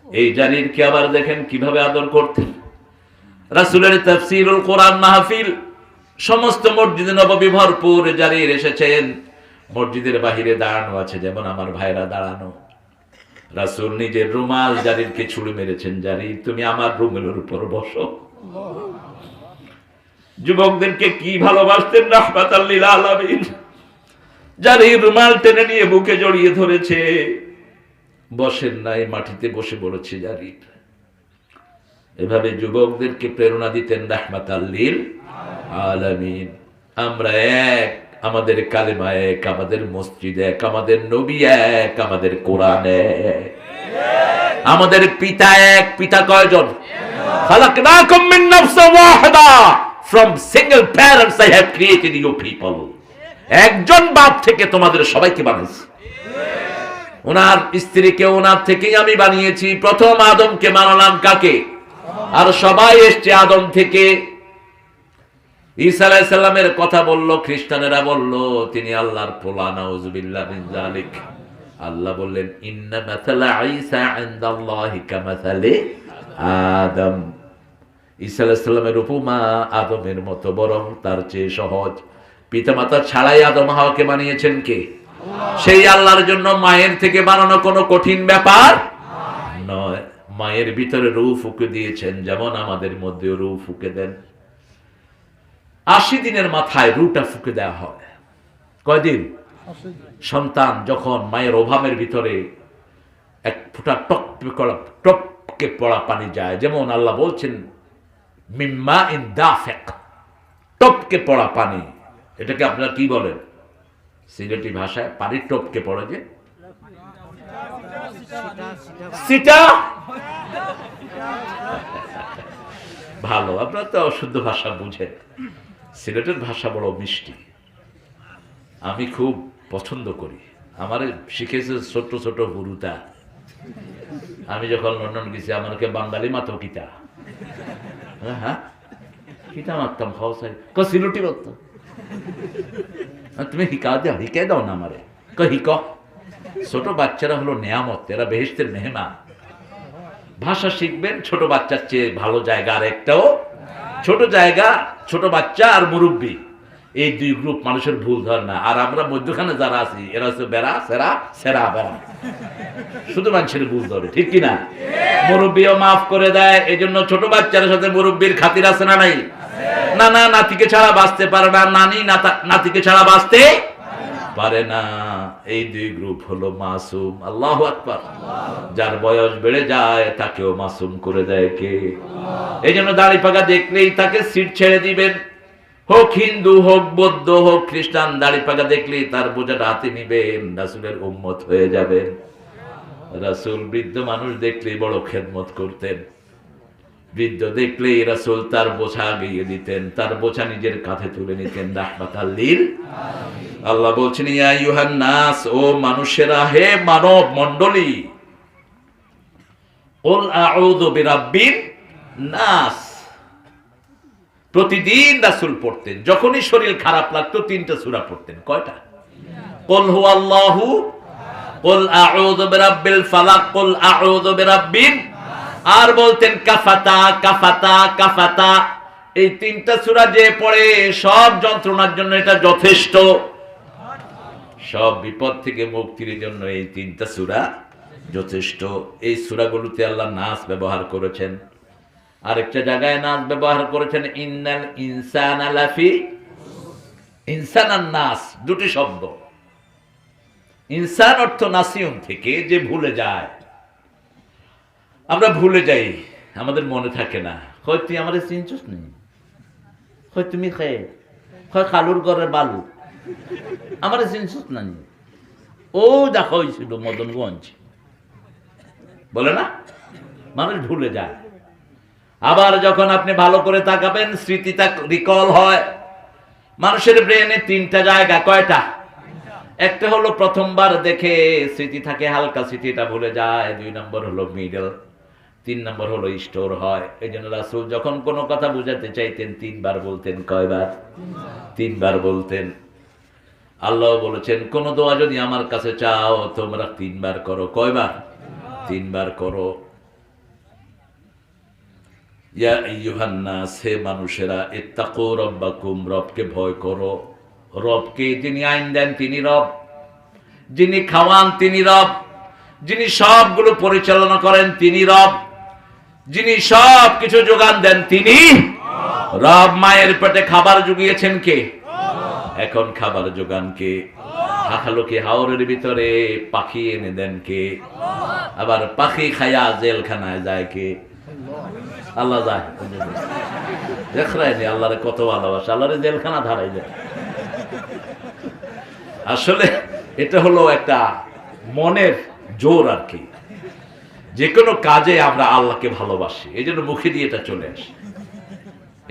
এই জারীরকে আবার দেখেন কিভাবে আদর করতেন। রাসূলের তাফসীরুল কোরআন মাহফিল, সমস্ত মসজিদে নববী ভরপুর, জারীর এসেছেন। মসজিদের বাহিরে দাঁড়ানো আছে, যেমন আমার ভাইরা দাঁড়ানো। রাসূল নিজের রুমাল জারীরকে ছুঁড়ে মেরেছেন, জারীর তুমি আমার রুমালের উপর বসো। যুবকদেরকে কি ভালোবাসতেন রাহমাতাল লিল আলামিন। জারীর রুমাল টেনে নিয়ে বুকে জড়িয়ে ধরেছে, বসেন নাই, মাটিতে বসে পড়েছে জারীর। এভাবে যুবকদেরকে প্রেরণা দিতেন রাহমাতাল লিল আলামিন। আমরা এক, আমাদের কালেমা এক, আমাদের মসজিদ এক, আমাদের নবী এক, আমাদের কোরআন এক, আমাদের পিতা এক। পিতা কয়জন? খালাকনাকুম মিন নাফসিন Waheeda, from single parents I have created you people. একজন বাপ থেকে তোমাদের সবাইকে বানিয়েছি। ওনার স্ত্রীকে ওনার থেকেই আমি বানিয়েছি। প্রথম আদমকে বানালাম কাকে? আর সবাই এসছে আদম থেকে। ঈসা আলাইহিস সালামের কথা বলল, খ্রিস্টানেরা বলল তিনি আল্লাহর পোলা, নাউযুবিল্লাহ মিন যালিক। আল্লাহ বললেন, ইন্না মাসালা ঈসা ইনদাল্লাহি কামাসালি আদম। ঈসা আলাইহিস সালামের উপমা আদমের মতো, বরং তার চেয়ে সহজ। পিতামাতা ছাড়াই আদম হাওয়াকে বানিয়েছেন কে? সেই আল্লাহর জন্য মায়ের থেকে বানানো কোনো কঠিন ব্যাপার নয়। মায়ের ভিতরে রূহ ফুঁকে দিয়েছেন, যেমন আমাদের মধ্যে রূহ ফুঁকে দেন। 80 দিনের মাথায় রূহটা ফুঁকে দেওয়া হয়। কয়দিন? সন্তান যখন মায়ের ওভামের ভিতরে এক ফোঁটা টপকে পড়া পানি যায়, যেমন আল্লাহ বলছেন মিম্মা ইন দাফিক, টপকে পড়া পানি। এটাকে আপনারা কি বলেন সিলেটি ভাষায়? পানি টপকে পড়ে যে সিটা। ভালো, আপনারা তো অশুদ্ধ ভাষা বুঝেন। সিলেটের ভাষা বড় মিষ্টি, আমি খুব পছন্দ করি। আমার শিখেছে ছোট ছোট হুরুতা। আমি যখন লন্ডন গেছি, আমাকে বাঙালি মাতো কিতা, হ্যাঁ কিতা মারতাম, খাওয়াই সিলুটি মারতাম। তুমি হিকাই দাও না আমারে, হিক। ছোট বাচ্চারা হলো নেয়ামত, এরা বেহেশতের মেহমান। ভাষা শিখবেন, ছোট বাচ্চার চেয়ে ভালো জায়গা আর একটাও ছোট জায়গা, ছোট বাচ্চা আর মুরব্বী, এই দুই গ্রুপ মানুষের ভুল ধরে না। আর আমরা মধ্যখানে যারা আছি এরা হচ্ছে বেড়া সেরা সেরা বেড়া, শুধু মানুষের ভুল ধরে, ঠিক কিনা? মুরব্বীও মাফ করে দেয়, এই জন্য ছোট বাচ্চার সাথে মুরব্বীর খাতির আছে না নাই? না না, নাতিকে ছাড়া বাঁচতে পারে না, নানি নাতিকে ছাড়া বাঁচতে পারে না। এই দুই গ্রুপ হলো মাসুম। আল্লাহু আকবার। যার বয়স বেড়ে যায় তাকেও মাসুম করে দেয় কে? এই জন্য দাড়ি পাকা দেখলেই তাকে সিট ছেড়ে দিবেন, হোক হিন্দু হোক বৌদ্ধ হোক খ্রিস্টান, দাড়ি পাকা দেখলেই তার বোঝাটা হাতে নিবেন, রাসূলের উম্মত হয়ে যাবেন। রাসূল বৃদ্ধ মানুষ দেখলেই বড় খেদমত করতেন, বৃদ্ধ দেখলেই রাসূল তার বোঝা গিয়ে দিতেন, তার বোঝা নিজের কাঁধে তুলে নিতেন। রাহমাতাল লিল আলামিন। আল্লাহ বলছেন, ইয়া আইয়ুহান নাস, ও মানুষেরা, হে মানব মণ্ডলী, কুল আউযু বিরাব্বিন নাস। প্রতিদিন রাসূল পড়তেন, যখনই শরীর খারাপ লাগতো 3টা সূরা পড়তেন। কয়টা? কুল হুয়াল্লাহু, কুল আউযু বিরাব্বিল ফালাক, কুল আউযু বিরাব্বিন, আর বলতেন কাফাতা কাফাতা কাফাতা। এই 3টা সূরা যে পড়ে সব যন্ত্রণার জন্য এটা যথেষ্ট, সব বিপদ থেকে মুক্তির জন্য এই 3টা সূরা যথেষ্ট। এই সূরাগুলোতে আল্লাহ নাস ব্যবহার করেছেন। আরেকটা জায়গায় নাস ব্যবহার করেছেন ইন্নাল ইনসানা লাফি, ইনসান আর নাস দুটি শব্দ। ইনসান অর্থ নাসিয়ন থেকে, যে ভুলে যায়। আমরা ভুলে যাই, আমাদের মনে থাকে না। কই তুই আমারে চিনছিস নি? কই তুমি খেয়ে কই খালুর ঘরের বালু, আমারে চিনছিস না? ও দেখা হয়েছিল মদনগঞ্জ, বলে না? মানুষ ভুলে যায়। আবার যখন আপনি ভালো করে তাকাবেন, স্মৃতিটা রিকল হয়। মানুষের ব্রেনে 3টা জায়গা। কয়টা? একটা হলো প্রথমবার দেখে স্মৃতি থাকে হালকা, স্মৃতিটা ভুলে যায়। 2 নম্বর হলো মিডল, 3 নম্বর হলো স্টোর হয়। এই জন্য রাসূল যখন কোনো কথা বুঝাতে চাইতেন 3 বার বলতেন। কয়বার? 3 বার বলতেন। আল্লাহ বলেছেন, কোন দোয়া যদি আমার কাছে চাও তোমরা 3 বার করো। কয়বার? 3 বার করো। ইয়া আইয়ুহান নাস, হে মানুষেরা, ইত্তাকু রাব্বাকুম, রবকে ভয় করো। রবকে, যিনি আইন দেন তিনি রব, যিনি খাওয়ান তিনি রব, যিনি সবগুলো পরিচালনা করেন তিনি রব, যিনি সব কিছু যোগান দেন তিনি রব। মায়ের পেটে খাবার জুগিয়েছেন কে? এখন খাবার যোগান কে? হাখালোকে হাওরের ভিতরে পাখি এনে দেন কে? আবার পাখি খায়া জেলখানায় যায় কে? আল্লাহ যায়। দেখরাইনি আল্লাহরে কত ভালোবাসা, আল্লাহরে জেলখানা ধারাই যায়। আসলে এটা হলো একটা মনের জোর আর কি। যে কোনো কাজে আমরা আল্লাহকে ভালোবাসি, এই জন্য মুখে দিয়ে এটা চলে আসে।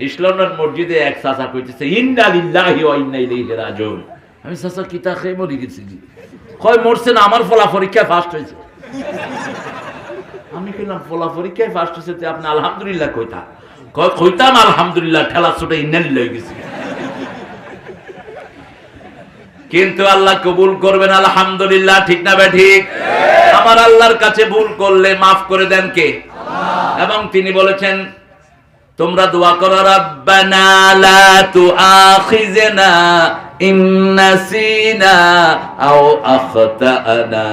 ইসলামের মসজিদে এক চাচা কইতেছে ইন্না লিল্লাহি ওয়া ইন্না ইলাইহি রাজিউন। আমি চাচা কিতা খেয়ে মরে গেছি। কয় মরছে না, আমার ফলা পরীক্ষায় ফার্স্ট হয়েছে। আমি কইলাম ফলা পরীক্ষায় ফার্স্ট হয়েছে, আপনি আলহামদুলিল্লাহ কইতা? কয় কইতাম আলহামদুলিল্লাহ, ঠেলা ছুটে ইন্না লিল্লাহি গেছি। কিন্তু আল্লাহ কবুল করবেন আলহামদুলিল্লাহ, ঠিক না ঠিক? আমার আল্লাহর কাছে ভুল করলে মাফ করে দেন কে? এবং তিনি বলেছেন তোমরা দোয়া করো, রাব্বানা লা তুআখিযনা ইন নাসিনা আও আখতানা,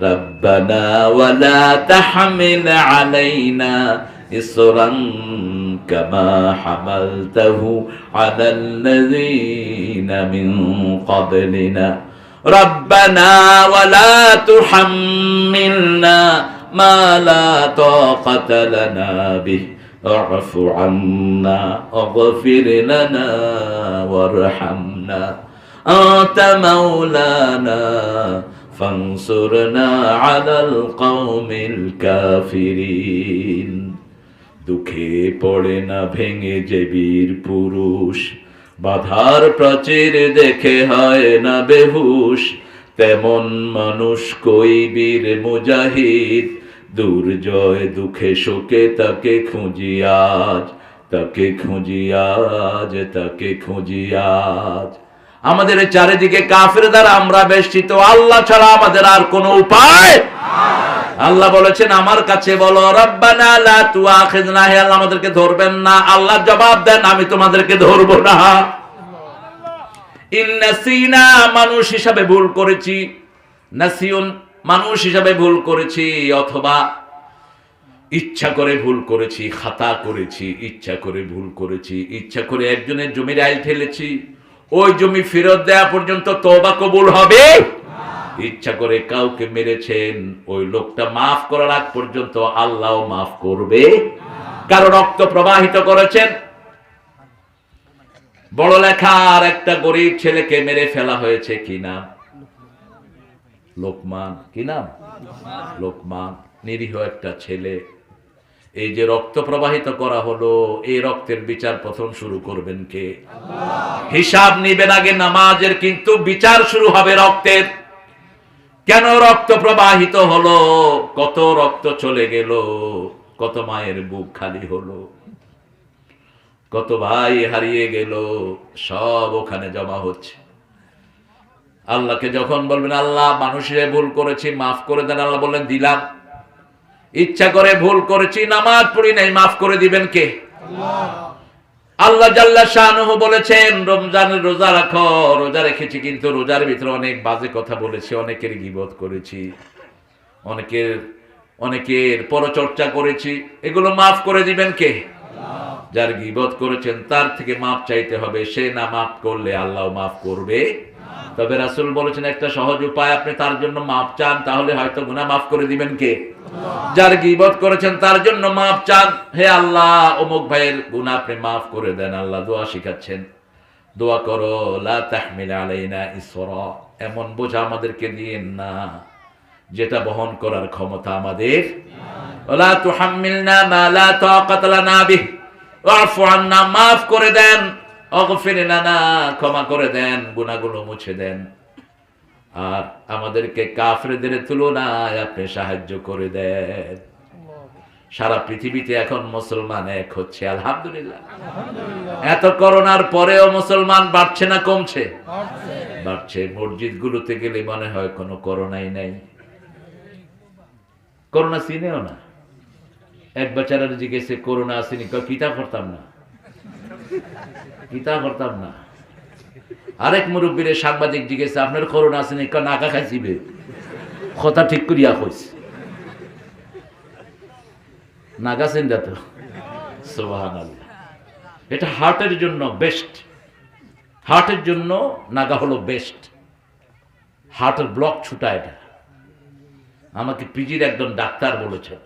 রাব্বানা ওয়া লা তাহমিল আলাইনা ইসরান কামা হামালতাহু আলাল্লাযীনা মিন ক্বাবলিনা, রাব্বানা ওয়া লা তুহাম্মিলনা মা লা তাকাতা লানা বিহি আ'ফু আন্না ওয়াগফির লানা ওয়ারহামনা আনতা মাওলানা ফানসুরনা আলাল কওমিল কাফিরিন। দুঃখে পড়ে না ভেঙে যে বীর পুরুষ, বাধার প্রাচীর দেখে হয় না বেহুশ, তেমন মানুষ কই বীর মুজাহিদ, দুর্জয় দুঃখে শোকে তাকে খুঁজি আজ, তাকে খুঁজি আজ, তাকে খুঁজি আজ। আমাদের চারিদিকে কাফের দ্বারা আমরা বেষ্টিত, আল্লাহ ছাড়া আমাদের আর কোনো উপায়। আল্লাহ বলেছেন আমার কাছে বলো, রব্বানা লা তুআখিযনা, হে আল্লাহ আমাদেরকে ধরবেন না। আল্লাহ জবাব দেন, আমি তোমাদেরকে ধরবো না। ইন্নাসিনা মানুষ হিসাবে ভুল করেছি, নাসিউন মানুষ হিসাবে ভুল করেছি, অথবা ইচ্ছা করে ভুল করেছি, খাতা করেছি, ইচ্ছা করে ভুল করেছি, ইচ্ছা করে একজনের জমির আইল ঠেলেছি, ওই জমি ফেরত দেওয়া পর্যন্ত তওবা কবুল হবে। ইচ্ছা করে কাউকে মেরেছেন, ওই লোকটা মাফ করার আগ পর্যন্ত আল্লাহও মাফ করবে। কারো রক্ত প্রবাহিত করেছেন, বড় লেখার একটা গরিব ছেলেকে মেরে ফেলা হয়েছে, কি নাম? লোকমান। কি নাম? লোকমান। নিরীহ একটা ছেলে। এই যে রক্ত প্রবাহিত করা হলো, এই রক্তের বিচার প্রথম শুরু করবেন কে? হিসাব নিবেন আগে নামাজের, কিন্তু বিচার শুরু হবে রক্তের। কেন রক্ত প্রবাহিত হলো, কত রক্ত চলে গেল, কত মায়ের বুক খালি হলো, কত ভাই হারিয়ে গেল, সব ওখানে জমা হচ্ছে। আল্লাহকে যখন বলবেন আল্লাহ মানুষের ভুল করেছি মাফ করে দেন, আল্লাহ বললেন দিলাম। ইচ্ছা করে ভুল করেছি, নামাজ পড়ি নাই, মাফ করে দিবেন কে? আল্লাহ জাল্লা শানুহু বলেছেন রমজানের রোজা রাখো, রোজা রেখেছি কিন্তু রোজার ভিতরে অনেক বাজে কথা বলেছি, অনেকের গীবত করেছি, অনেকের পরচর্চা করেছি, এগুলো মাফ করে দিবেন কে? যার গীবত করেছেন তার থেকে মাফ চাইতে হবে, সে না মাফ করলে আল্লাহ মাফ করবে। তবে রাসূল বলেছেন একটা সহজ উপায়, আপনি তার জন্য মাফ চান, তাহলে হয়তো গুনাহ মাফ করে দিবেন কে? যার গীবত করেছেন তার জন্য মাফ চান, হে আল্লাহ অমুক ভাইয়ের গুনাহ আপনি মাফ করে দেন। আল্লাহ দোয়া শিখাচ্ছেন, দোয়া করো লা তাহমিল আলাইনা ইসরা, এমন বোঝা আমাদেরকে দিয়েন না যেটা বহন করার ক্ষমতা আমাদের। ওয়ালা তুহাম্মিলনা মা লা তাকাতা লানা বিহি ওয়াফু আন্না, মাফ করে দেন, অগফির লানা, ক্ষমা করে দেন, গুনাহগুলো মুছে দেন। আর আমাদেরকে কাফেরদের তুলনায় আপনি সাহায্য করে দেন। সারা পৃথিবীতে এখন মুসলমান এক হচ্ছে, আলহামদুলিল্লাহ। এত করোনার পরেও মুসলমান বাড়ছে না কমছে? বাড়ছে। মসজিদগুলোতে গেলে মনে হয় কোনো করোনাই নাই, করোনা চিনেও না। এক বেচারার জিজ্ঞেসে করোনা আসেনি, কিতা করতাম না, কিতা করতাম না। আরেক মুরব্বীর সাংবাদিক জিজ্ঞেসে আপনার করোনা আসেনি, নাকা খাইছিবে, কথা ঠিক করিয়া কইছে, নাগা চিন্তা তো। সুবহানাল্লাহ। এটা হার্টের জন্য বেস্ট, হার্টের জন্য নাগা হলো বেস্ট। হার্টের ব্লক ছুটা এটা। আমাকে পিজির একজন ডাক্তার বলেছেন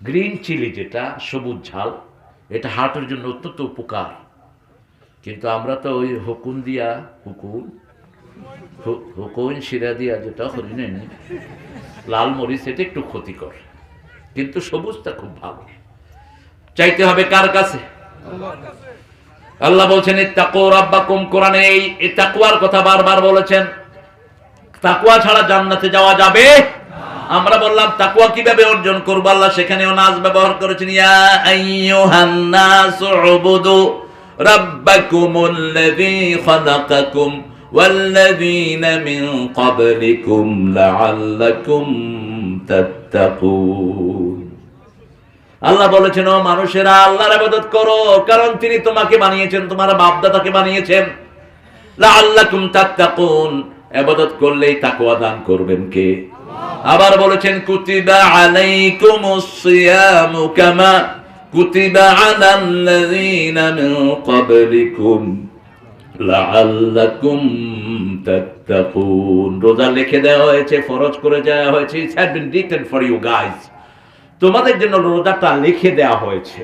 গ্রিন চিলি, যেটা সবুজ ঝাল, এটা হার্টের জন্য অত্যন্ত উপকার। কিন্তু আমরা তো ওই হুকুন শিরা দিয়া যেটা করি না, লাল মরিচ, এটা একটু ক্ষতিকর, কিন্তু সবুজটা খুব ভালো। চাইতে হবে কার কাছে? আল্লাহ বলছেন ইত্তাকু রাব্বাকুম, কোরআনে এই তাকওয়ার কথা বারবার বলেছেন। তাকওয়া ছাড়া জান্নাতে যাওয়া যাবে? আমরা বললাম তাকওয়া কিভাবে অর্জন করব, আল্লাহ সেখানেও নাস ব্যবহার করেছেন, ইয়া আইয়ুহান নাসু উবুদু রাব্বাকুমুল্লাযী খালাকাকুম ওয়াল্লাযীনা মিন ক্বাবলিকুম লাআল্লাকুম তাত্তাকুন। আল্লাহ বলেছেন ও মানুষেরা আল্লাহর ইবাদত করো, কারণ তিনি তোমাকে বানিয়েছেন, তোমার বাপ দাদাকে বানিয়েছেন। লাআল্লাকুম তাত্তাকুন, ইবাদত করলেই তাকওয়া দান করবেন কে? আবার বলেছেন কুতিবা আলাইকুমুস সিয়ামু কামা কুতিবা আলাল্লাযীনা মিন ক্বাবলিকুম লাআল্লাকুম তাত্তাকুন। রোজা লিখে দেওয়া হয়েছে, ফরজ করে দেওয়া হয়েছে, it has been written for you guys. তোমাদের জন্য রোজাটা লিখে দেওয়া হয়েছে,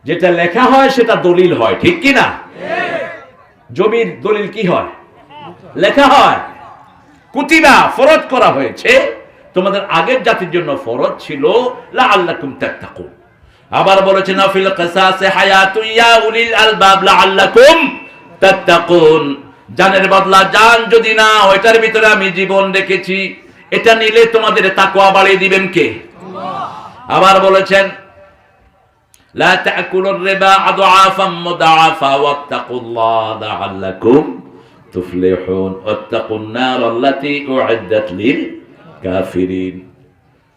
যেটা লেখা হয় সেটা দলিল হয়, ঠিক কি না? জমির দলিল কি হয়? লেখা হয়। কুতিবা ফরজ করা হয়েছে, তোমাদের আগের জাতির জন্য ফরজ ছিল, লাআল্লাকুম তাত্তাকুন। আবার বলেছেন ফিল কিসাসে হায়াতুন ইয়া উলিল আলবাব লাআল্লাকুম তাত্তাকুন। জানের বদলা জান যদি না, ওইটার ভিতরে আমি জীবন রেখেছি, এটা নিলে তোমাদের তাকওয়া বাড়িয়ে দিবেন কে? আবার বলেছেন লা তাকুলুর রিবা আদআফাম মুদাআফা ওয়াত্তাকুল্লাহ লাআল্লাকুম তুফলিহুন ওয়াত্তাকুন নার আল্লাতী উইদ্দাত লিল কাফিরিন।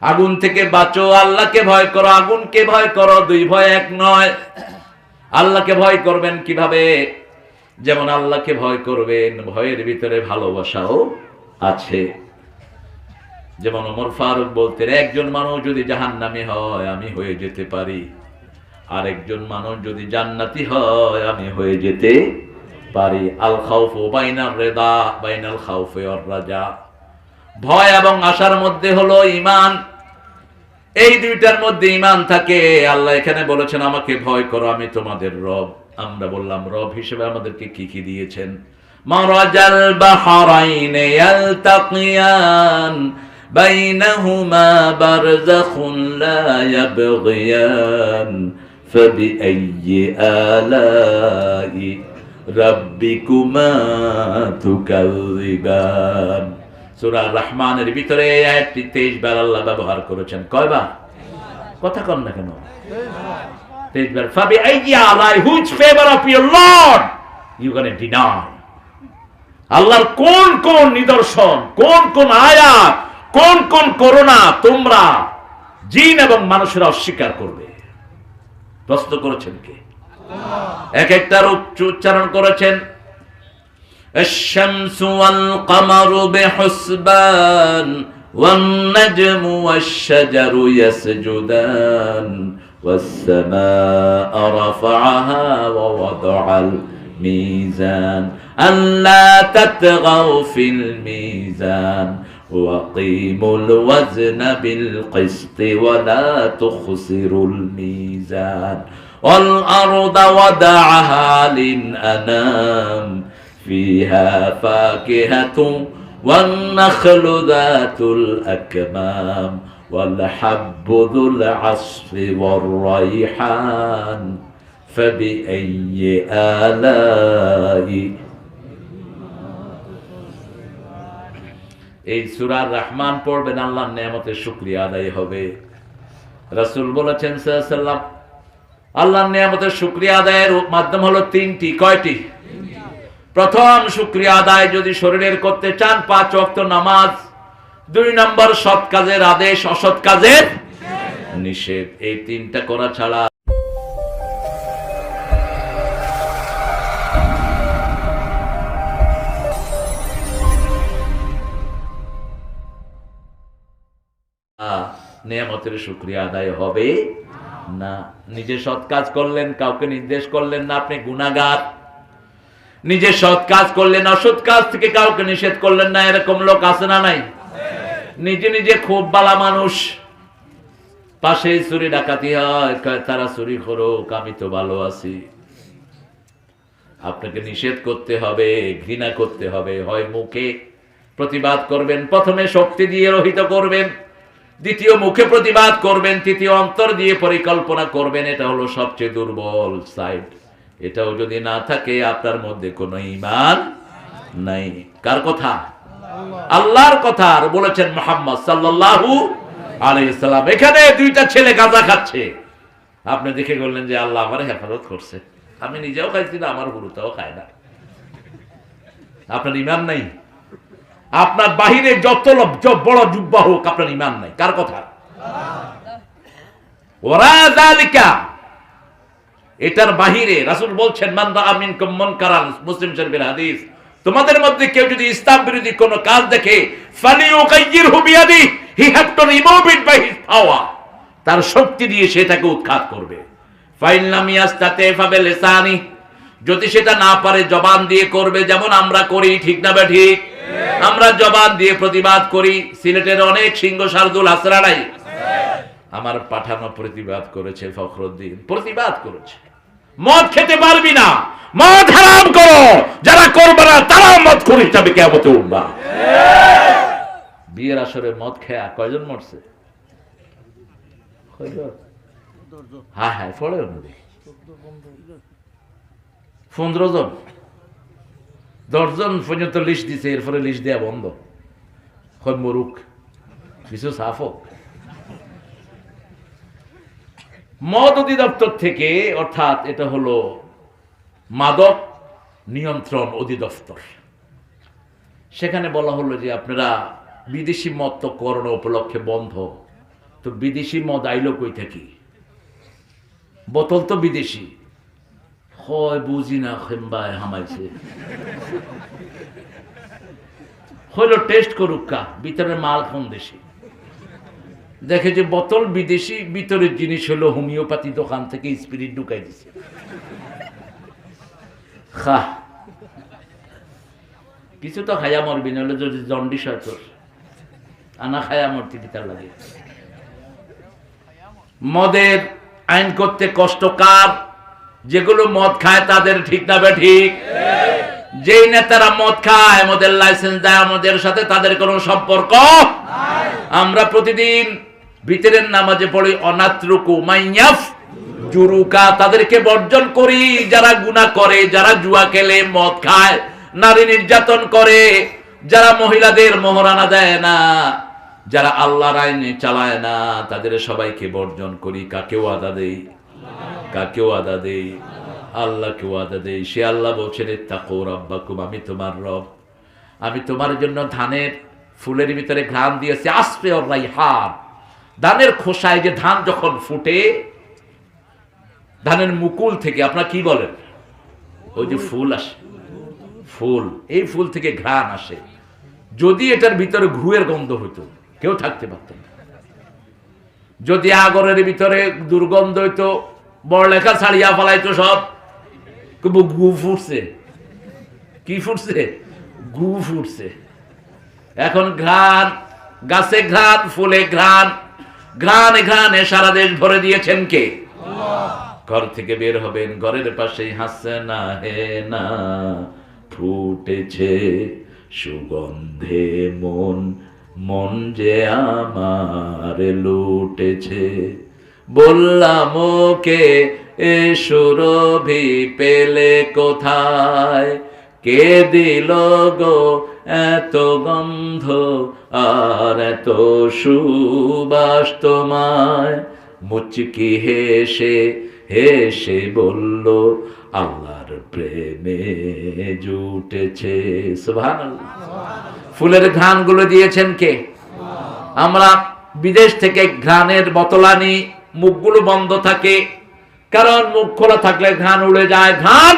আগুন থেকে বাঁচো, আল্লাহকে ভয় করো, আগুনকে ভয় করো, দুই ভয় এক নয়। আল্লাহকে ভয় করবেন কিভাবে? যেমন আল্লাহকে ভয় করবেন, ভয়ের ভিতরে ভালোবাসাও আছে। যেমন ওমর ফারুক বলতেন, একজন মানুষ যদি জাহান্নামী হয় আমি হয়ে যেতে পারি, আর একজন মানুষ যদি জান্নাতি হয় আমি হয়ে যেতে পারি। আল খাউফু বাইনার রিদা বাইনাল খাউফি ওয়ার রাজা, ভয় এবং আশার মধ্যে হলো ঈমান। এই দুইটার মধ্যে ঈমান থাকে। আল্লাহ এখানে বলেছেন আমাকে ভয় করো, আমি তোমাদের রব। আমরা বললাম রব হিসেবে আমাদেরকে কি কি দিয়েছেন? মারাজাল বাহরাইন ইয়ালতাকিয়ান বাইনাহুমা বারযাখুন লা ইয়াবগিয়ান ফাবিআইয়ি আলাই রাব্বিকুমা তুকাযিবান। সূরা রহমানের ভিতরে এই আয়াতটি 23 বার আল্লাহ ব্যবহার করেছেন। কয়বার? কথা কন না কেন? 23 বার। ফাবিআইয়ি আলাই, which favour of your lord you gonna deny. আল্লাহর কোন কোন নিদর্শন, কোন কোন আয়াত, কোন কোন করুণা তোমরা জিন এবং মানুষেরা অস্বীকার করবে? প্রশ্ন করেছেন কে? এক একটা রূপ উচ্চারণ করেছেন। الشمس والقمر بحسبان والنجم والشجر يسجدان والسماء رفعها ووضع الميزان ألا تطغوا في الميزان وأقيموا الوزن بالقسط ولا تخسروا الميزان والأرض وضعها للأنام فيها فاكهة والنخل ذات الأكمام والحب ذو العصف والريحان فبأي آلاء। এই সূরা রহমান পড়বেন, আল্লাহর নিয়ামতের শুকরিয়া আদায় হবে। রাসূল বলেছেন সাল্লাল্লাহু আলাইহি ওয়াসাল্লাম, আল্লাহর নিয়ামতের শুকরিয়া আদায়ের মাধ্যম হলো তিনটি। কয়টি? প্রথম, শুকরিয়া আদায় যদি শরীরের করতে চান 5 ওয়াক্ত নামাজ। 2 নম্বর, সৎ কাজের আদেশ, অসৎ কাজের নিষেধ। এই তিনটা করা ছাড়া নিয়ামতের শুকরিয়া আদায় হবে না। নিজে সৎ কাজ করলেন, কাউকে নির্দেশ করলেন না, আপনি গুনাহগার। নিজে সৎ কাজ করলেন, অসৎ কাজ থেকে কাউকে নিষেধ করলেন না, এরকম লোক আছে না নাই? নিজে নিজে খুব ভালো মানুষ, পাশে চুরি ডাকাতি হয়, তারা চুরি করুক, আমি তো ভালো আছি। আপনাকে নিষেধ করতে হবে, ঘৃণা করতে হবে। হয় মুখে প্রতিবাদ করবেন, প্রথমে শক্তি দিয়ে রহিত করবেন, দ্বিতীয় মুখে প্রতিবাদ করবেন, তৃতীয় অন্তর দিয়ে পরিকল্পনা করবেন। এটা হলো সবচেয়ে দুর্বল সাইড। এটাও যদি না থাকে আপনার মধ্যে কোনো ঈমান নাই। কার কথা? আল্লাহর কথা। আর বলেছেন মুহাম্মদ সাল্লাল্লাহু আলাইহি সাল্লাম। এখানে 2টা ছেলে গাঁজা খাচ্ছে, আপনি দেখে বললেন যে আল্লাহ আমার হেফাজত করছে, আমি নিজেও খাইছি না, আমার গুরুটাও খায় না। আপনার ঈমান নাই। আপনার বাহিরে যত বড় জুব্বা হোক, আপনার ঈমান নাই। কার কথা? ওরা যালিকা, এটার বাহিরে রাসূল বলছেন মান রাআ মিনকুম মুনকারান, মুসলিম শরীফের হাদিস, তোমাদের মধ্যে কেউ যদি ইসলাম বিরোধী কোন কাজ দেখে ফালিয়ুগাইয়িরহু বিয়াদি, he have to remove it by his power, তার শক্তি দিয়ে সেটাকে উৎখাত করবে। ফাইন লাম ইয়াস্তাতি ফাবিলিসানি, যদি সেটা না পারে জবান দিয়ে করবে। যেমন আমরা করি, ঠিক না ঠিক? আমরা জবান দিয়ে প্রতিবাদ করি। সিলেটের অনেক সিংহ শার্দুল হাসরা নাই, আমার পাঠানো প্রতিবাদ করেছে, ফখরুদ্দিন প্রতিবাদ করেছে, মদ খেতে পারবি না, মদ হারাম করো, যারা করবে না তারাও মদ করে হিসাবে কিয়ামতে উঠবা। বিয়ের আসরে মদ খেয়া কয়জন মরছে? হ্যাঁ হ্যাঁ, ফলে 15 জন, 10 জন পর্যন্ত লিস্ট দিছে, এরপরে লিস্ট দেয়া বন্ধ। হয় মরুক, কিছু সাফ হোক। মদ অধিদপ্তর থেকে, অর্থাৎ এটা হলো মাদক নিয়ন্ত্রণ অধিদপ্তর, সেখানে বলা হলো যে আপনারা বিদেশি মদ তো করোনা উপলক্ষে বন্ধ, তো বিদেশি মদ আইলো কই থাকি? বোতল তো বিদেশি, হয় বুঝি না খেম্বায় হামাইছে, হইলো টেস্ট করুক কা ভিতরে মাল কোন দেশি, দেখে যে বোতল বিদেশি, ভিতরের জিনিস হলো হোমিওপ্যাথি দোকান থেকে স্পিরিট ঢুকাই দিছে। খা কিছু তো খাইয়া মরবি, নাহলে যদি জন্ডিস হয় তোর, আনা খাইয়া মরতি পিতার লাগে। মদের আইন করতে কষ্টকর, যেগুলো মদ খায় তাদের ঠিক না বে ঠিক? যেই নেতারা মদ খায়, মদের লাইসেন্স দেয়, আমাদের সাথে তাদের কোনো সম্পর্ক। আমরা প্রতিদিন ভিতরের নামাজে পড়ি অনাত্রুকু মাইয়াফ জুরুকা, তাদেরকে বর্জন করি যারা গুনাহ করে, যারা জুয়া খেলে, মদ খায়, নারী নির্যাতন করে, যারা মহিলাদের মোহরানা দেয় না, যারা আল্লাহর আইনে চালায় না, তাদের সবাইকে বর্জন করি। কাকেও আদা দেই, কাকেও আদা দেই, আল্লাহকেও আদা দেই। সে আল্লাহ বলছেন ইত্তাকু রাব্বাকুম, আমি তোমার রব, আমি তোমার জন্য ধানের ফুলের ভিতরে ঘ্রাণ দিয়েছি, আসফে আর রাইহান। ধানের খোসায় যে ধান যখন ফুটে, ধানের মুকুল থেকে আপনার কি বলেন, ওই যে ফুল আসে, ফুল, এই ফুল থেকে ঘ্রাণ আসে। যদি এটার ভিতরে ঘুয়ের গন্ধ হইতো কেউ থাকতে পারত না। যদি আগরের ভিতরে দুর্গন্ধ হইতো, বড় লেখা ছাড়িয়া ফেলাইতো সব। গু ফুটছে, কি ফুটছে? গু ফুটছে। এখন ঘ্রাণ, গাছে ঘ্রাণ, ফুলে ঘ্রাণ, ঘ্রাণে ঘ্রাণে সারা দেশ ভরে দিয়েছেন কে? ঘর থেকে বের হবেন, ঘরের পাশেই হাসনা হে না ফুটেছে সুগন্ধে মন, মন যে আমার লুটেছে। বললাম ওকে এ সুরভি পেলে কোথায়, কে দিল গো এত গন্ধ আর এত সুবাস তোমায়। মুচকি হেসে হেসে বলল আল্লাহর প্রেমে জুটেছে। সুবহানাল্লাহ। ফুলের ঘ্রাণগুলো দিয়েছেন কে? আমরা বিদেশ থেকে ঘ্রাণের বোতল আনি, মুখগুলো বন্ধ থাকে, কারণ মুখ খোলা থাকলে ঘ্রাণ উড়ে যায়, ঘ্রাণ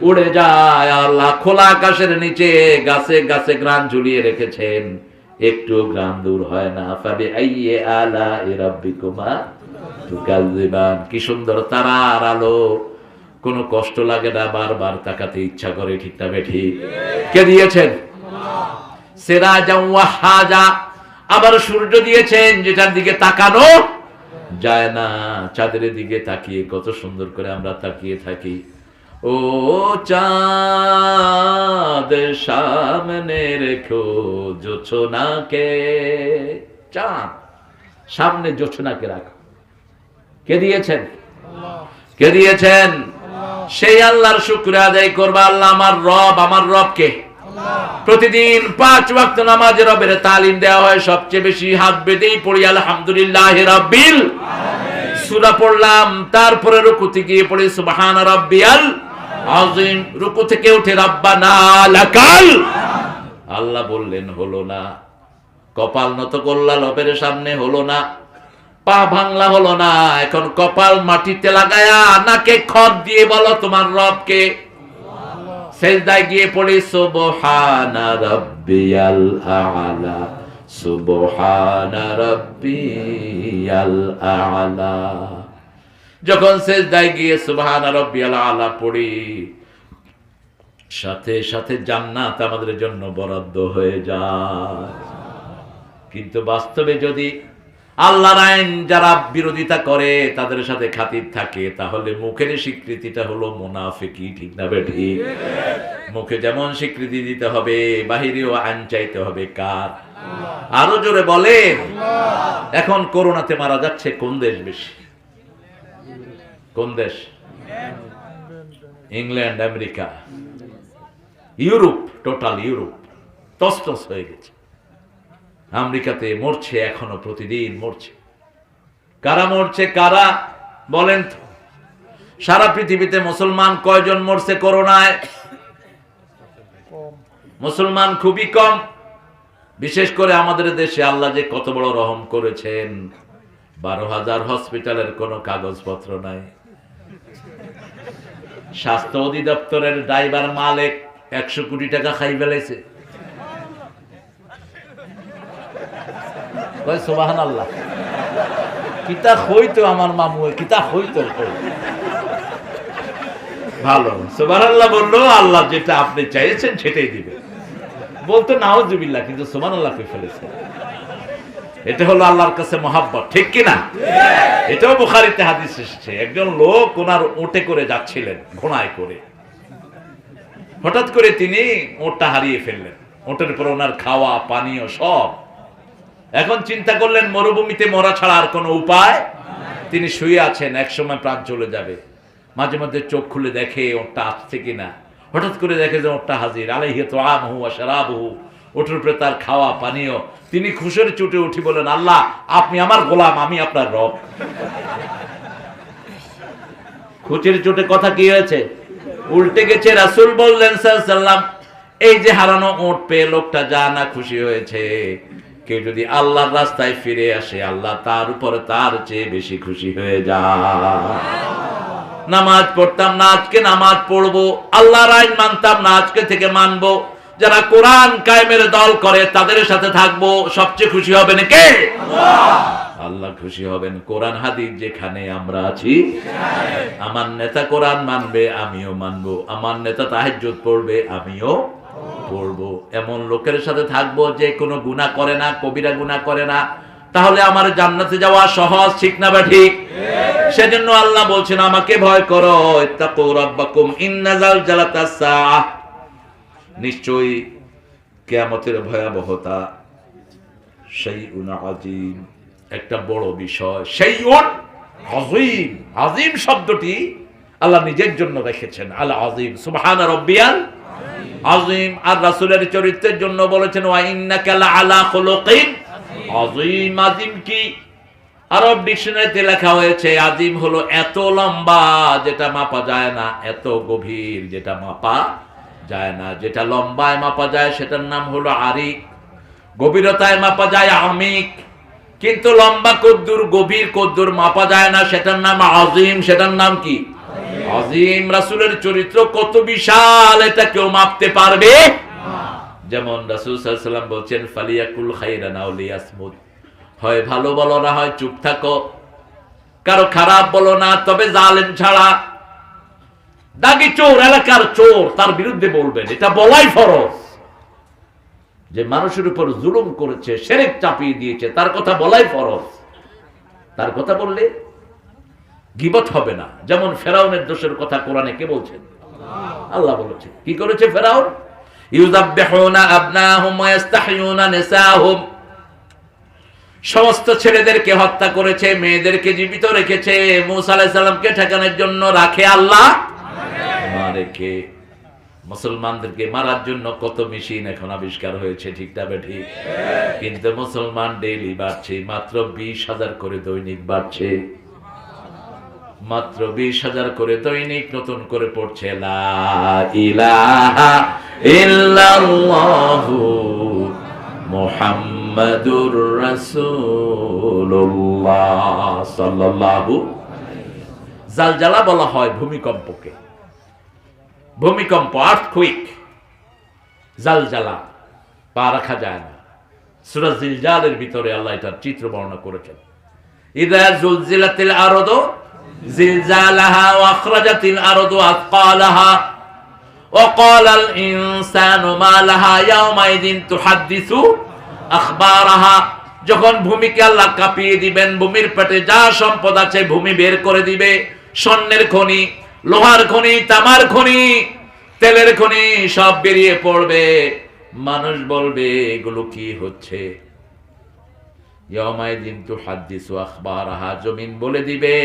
উড়ে যায়। আল্লাহ খোলা আকাশের নিচে গাছে গাছে ঘ্রাণ ঝুলিয়ে রেখেছেন, একটু ঘ্রাণ দূর হয় না। ফাবি আইয়ি আলাই রাব্বিকুমা তুকাযিবান। কি সুন্দর তারার আলো, কোনো কষ্ট লাগে না, বারবার তাকাতে ইচ্ছা করে, ঠিক না বেঠিক? কে দিয়েছেন? সিরাজাম ওয়াহাজা। আবার সূর্য দিয়েছেন যেটার দিকে তাকানো যায় না। চাঁদের দিকে তাকিয়ে কত সুন্দর করে আমরা তাকিয়ে থাকি। ও চাঁদ সামনে রেখো জোছনাকে, চাঁদ সামনে জোছনাকে রাখো। কে দিয়েছেন? কে দিয়েছেন? সেই আল্লাহর শুকর আদায় করবা। আল্লাহ আমার রব, আমার রবকে প্রতিদিন 5 ওয়াক্ত নামাজে রবের তালিম দেওয়া হয়। সবচেয়ে বেশি হাত বেঁধেই পড়ি আলহামদুলিল্লাহি রাব্বিল আলামিন। সূরা পড়লাম, তারপরে রুকুতে গিয়ে পড়ি সুবহানা রাব্বিয়াল আযীম। রুকু থেকে উঠে রাব্বানা লাকাল। আল্লাহ বললেন হলো না, কপাল নত করলা রবের সামনে হলো না, পা ভাঙলা হলো না। এখন কপাল মাটিতে লাগায়া নাকে খত দিয়ে বলো তোমার রবকে। সেজদায় গিয়ে পড়ি সুবহানা রাব্বিয়াল আ'লা, সুবহানা রাব্বিয়াল আ'লা। যখন সেজদায় গিয়ে সুবহানা রাব্বিয়াল আ'লা পড়ি, সাথে সাথে জান্নাত আমাদের জন্য বরাদ্দ হয়ে যায়। কিন্তু বাস্তবে যদি আল্লাহর আইন যারা বিরোধিতা করে তাদের সাথে খাতির থাকে, তাহলে মুখের স্বীকৃতিটা হলো মুনাফিকি, ঠিক না বেঠিক? মুখে যেমন স্বীকৃতি দিতে হবে, বাহিরেও আইন চাইতে হবে কার? আরো জোরে বলেন। এখন করোনাতে মারা যাচ্ছে কোন দেশ বেশি? কোন দেশ? England, America, Europe, total Europe তছনছ হয়ে গেছে। আমেরিকাতে মরছে, এখনো প্রতিদিন মরছে। কারা মরছে? কারা বলেন তো? সারা পৃথিবীতে মুসলমান কয়জন মরছে করোনায়? মুসলমান খুবই কম। বিশেষ করে আমাদের দেশে আল্লাহ যে কত বড় রহম করেছেন, 12,000 হসপিটালের কোনো কাগজপত্র নাই। স্বাস্থ্য অধিদপ্তরের ড্রাইভার মালিক 100 কোটি টাকা খাই ফেলেছে। সুবহানাল্লাহ। কিতা হইতো আমার মামু, কিতা হইতো। ভালো, সুবহানাল্লাহ বললো, আল্লাহ যেটা আপনি চাইছেন সেটাই দিবে। বলতো নাউজুবিল্লাহ, কিন্তু সুবহানাল্লাহ কই ফেলেছে। এটা হলো আল্লাহর কাছে মহাব্বত, ঠিক কিনা? এটাও বুখারীতে হাদিস এসেছে। একজন লোক ওনার উটে করে যাচ্ছিলেন, ঘোড়ায় করে। হঠাৎ করে তিনি ওটটা হারিয়ে ফেললেন। ওটের উপর ওনার খাওয়া পানীয় সব। এখন চিন্তা করলেন মরুভূমিতে মরা ছাড়া আর কোনো উপায়। তিনি শুয়ে আছেন, এক সময় প্রাণ চলে যাবে। মাঝে মধ্যে চোখ খুলে দেখে ওটটা আসছে কিনা। হঠাৎ করে দেখে যে ওটটা হাজির। আলাইহি তুআমুহু ওয়া শারাবুহু, ওটের উপরে তার খাওয়া পানীয়। তিনি খুশির চুটে উঠি বলেন, আল্লাহ আপনি আমার গোলাম, আমি আপনার রব। খুশির চুটে কথা কি হয়েছে? উল্টে গেছে। রাসূল বললেন সাল্লাল্লাহু আলাইহি ওয়াসাল্লাম, এই যে হারানো ওট পেয়ে লোকটা যা না খুশি হয়েছে, কেউ যদি আল্লাহর রাস্তায় ফিরে আসে, আল্লাহ তার উপরে তার চেয়ে বেশি খুশি হয়ে যায়। নামাজ পড়তাম না, আজকে নামাজ পড়বো। আল্লাহর আইন মানতাম না, আজকে থেকে মানবো। যারা কোরআন কায়েমের দল করে তাদের সাথে থাকবো। সবচেয়ে খুশি হবেন কে? আল্লাহ খুশি হবেন। কোরআন হাদিস যেখানে আমরা আছি, আমার নেতা কোরআন মানবে, আমিও মানবো। আমার নেতা তাহাজ্জুদ পড়বে, আমিও পড়বো। এমন লোকের সাথে থাকবো যে কোনো গুনাহ করে না, কবিরা গুনাহ করে না। তাহলে আমার জান্নাতে যাওয়া সহজ, ঠিক না বা ঠিক? সেজন্য আল্লাহ বলছেন, আমাকে ভয় করো। ইত্তাকু রাব্বাকুম ইন্না যালজালাতাস সাআহ, নিশ্চয়ই কিয়ামতের ভয়াবহতা শাইউন আযীম, একটা বড় বিষয়। শাইউন আযীম, আযীম শব্দটি আল্লাহ নিজের জন্য রেখেছেন। আল আযীম, সুবহানা রাব্বিয়াল আযীম। আর রাসূলের চরিত্রের জন্য বলেছেন, ওয়া ইন্নাকা লাআলা খুলুকিন আযীম। আযীম কি? আরব ডিকশনারিতে লেখা হয়েছে, আযীম হলো এত লম্বা যেটা মাপা যায় না, এত গভীর যেটা মাপা যায় না। যেটা লম্বায় মাপা যায় সেটার নাম হলো আরিক, গভীরতায় মাপা যায় আমিক। কিন্তু লম্বা কদ্দুর, গভীর কদ্দুর মাপা যায় না, সেটার নাম আযীম। সেটার নাম কি? আযীম। রাসূলের চরিত্র কত বিশাল, এটা কেউ মাপতে পারবে না। যেমন রাসূল সাল্লাল্লাহু আলাইহি ওয়াসাল্লাম বলেন, ফালিয়াকুল খাইরান আও লিয়াসমুত, হয় ভালো বলো না হয় চুপ থাকো, কারো খারাপ বলো না, তবে জালেম ছাড়া। দাগি চোর, এলাকার চোর, তার বিরুদ্ধে বলবেন, এটা বলাই ফরজ। যে মানুষের উপর জুলুম করেছে, শিরক চাপিয়ে দিয়েছে, তার কথা বলাই ফরজ। তার কথা বললে গীবত হবে না। যেমন ফেরাউনের দোষের কথা কোরআনে কে বলছেন? আল্লাহ বলেছেন। কি করেছে ফেরাউন? ইউযাববিহুনা আবনাহুম ওয়া ইস্তাহয়ুনা নিসাহুম, সমস্ত ছেলেদেরকে হত্যা করেছে, মেয়েদেরকে জীবিত রেখেছে। মূসা আলাইহিস সালামকে ঠেকানোর জন্য রাখে আল্লাহ, মারে কে? মুসলমানদেরকে মারার জন্য কত মেশিন এখন আবিষ্কার হয়েছে, ঠিক না ঠিক? কিন্তু মুসলমান ডেইলি বাড়ছে, মাত্র 20,000 করে দৈনিক বাড়ছে। মাত্র 20,000 করে দৈনিক নতুন করে পড়ছে লা ইলাহা ইল্লাল্লাহু মুহাম্মাদুর রাসূলুল্লাহ সাল্লাল্লাহু। জালজালা বলা হয় ভূমিকম্পকে। ভূমিকম্প, আর্থকুইক, জালজালা, পা রাখা যায় না। সূরা জিলজালের ভিতরে আল্লাহ এটার চিত্র বর্ণনা করেছেন। ইযা জুলজিলাতিল আরদু জিলজালাহা ওয়া আখরাজাতিল আরদু আথকালাহা ওয়া ক্বালাল ইনসানু মা লাহা ইয়াওমাইযিন তুহাদ্দিসু আখবারাহা। যখন ভূমিকে আল্লাহ কাঁপিয়ে দিবেন, ভূমির পেটে যা সম্পদ আছে ভূমি বের করে দিবে। স্বর্ণের খনি, লোহার খনি, তামার খনি, তেলের খনি সব বেরিয়ে পড়বে। মানুষ বলবে এগুলো কি হচ্ছে? ইয়াওমাইযিন তুহাদ্দিসু আখবারাহা, জমিন বলে দিবে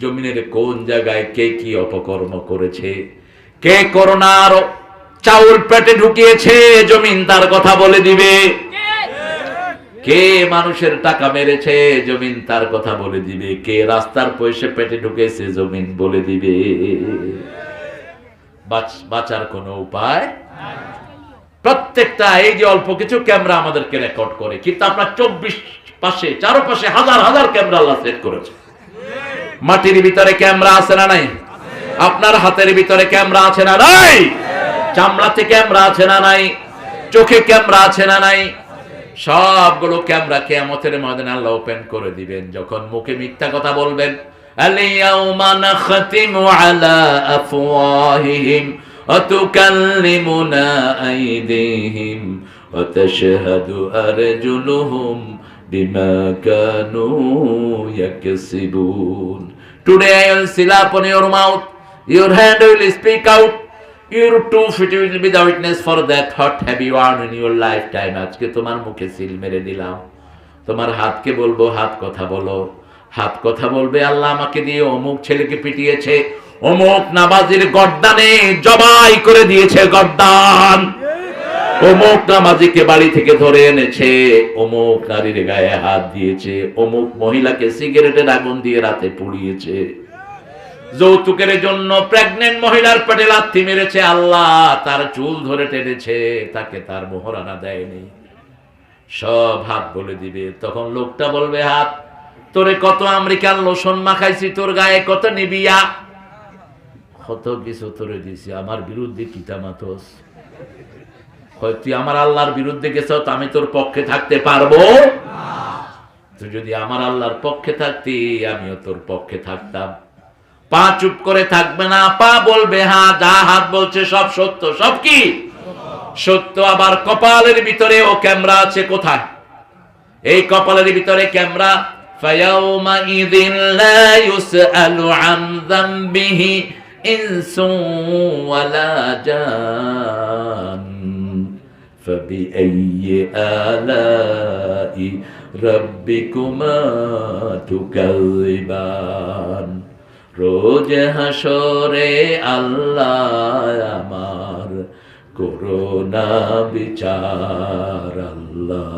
জমিনের কোন জায়গায় কে কি অপকর্ম করেছে, কে করোনার চাউল পেটে ঢুকিয়েছে, জমিন তার কথা বলে দিবে। কে মানুষের টাকা মেরেছে, জমিন তার কথা বলে দিবে। কে রাস্তার পয়সা পেটে ঢুকেছে, জমিন বলে দিবে। বাঁচার কোনো উপায় প্রত্যেকটা, এই যে অল্প কিছু ক্যামেরা আমাদেরকে রেকর্ড করে, কিন্তু আপনার 24 পাশে চারপাশে হাজার হাজার ক্যামেরা আল্লাহ সেট করেছে। মাটির ভিতরে ক্যামেরা আছে না নাই? আপনার হাতের ভিতরে ক্যামেরা আছে না নাই? চামড়াতে ক্যামেরা আছে না নাই? চোখে ক্যামেরা আছে না নাই? সবগুলো ক্যামেরা কিয়ামতের ময়দানে আল্লাহ ওপেন করে দিবেন। যখন মুখে মিথ্যা কথা বলবেন, আল-ইয়াউমা নাখতিমু আলা আফওয়াহিহিম ওয়া তুকাল্লিমুনা আইদিহিম ওয়া তাশহাদু আরজুলুহুম বিমা Kanu ইয়াকসিবুন। Today I will seal upon your mouth, your hand will speak out, your 2 feet will be the witness for that. What have you earned in your lifetime? আজকে তোমার মুখে সিল মেরে দিলাম। তোমার হাতকে বলবো, হাত কথা বলো। হাত কথা বলবে, আল্লাহ আমাকে দিয়ে অমুক ছেলেকে পিটিয়েছে, অমুক নামাজির গর্দানে জবাই করে দিয়েছে গর্দান, অমুক নামাজিকে বাড়ি থেকে ধরে এনেছে, অমুক নারীর গায়ে হাত দিয়েছে, অমুক মহিলাকে সিগারেটের আগুন দিয়ে রাতে পুড়িয়েছে, যৌতুকের জন্য প্রেগনেন্ট মহিলার পেটে লাথি মেরেছে, আল্লাহ তার চুল ধরে টেনেছে, তাকে তার মোহরানা দেয়নি। সব হাত বলে দিবে। তখন লোকটা বলবে, হাত তোরে কত আমেরিকান লোশন মাখাইছি, তোর গায়ে কত নিবিয়া, কত কিছু তোরে দিছি, আমার বিরুদ্ধে কিতামাতস। তুই আমার আল্লাহর বিরুদ্ধে গেছ, আমি তোর পক্ষে থাকতে পারবো? তুই যদি আমার আল্লাহর পক্ষে থাকতি, আমিও তোর পক্ষে থাকতাম। পা চুপ করে থাকবে না, পা বলবে হ্যাঁ, যা হাত বলছে সব সত্য। সব কি সত্য? আবার কপালের ভিতরে ও ক্যামেরা আছে। কোথায়? এই কপালের ভিতরে ক্যামেরা। ফায়াউমা ইযিন লা ইউসআলু আন যামবিহি ইনসুন ওয়ালা জান ফাবিআইয়ি আলাই রাব্বিকুমা তুকাযিবান। রোজ হাসরে আল্লাহ আমার করোনা বিচার, আল্লাহ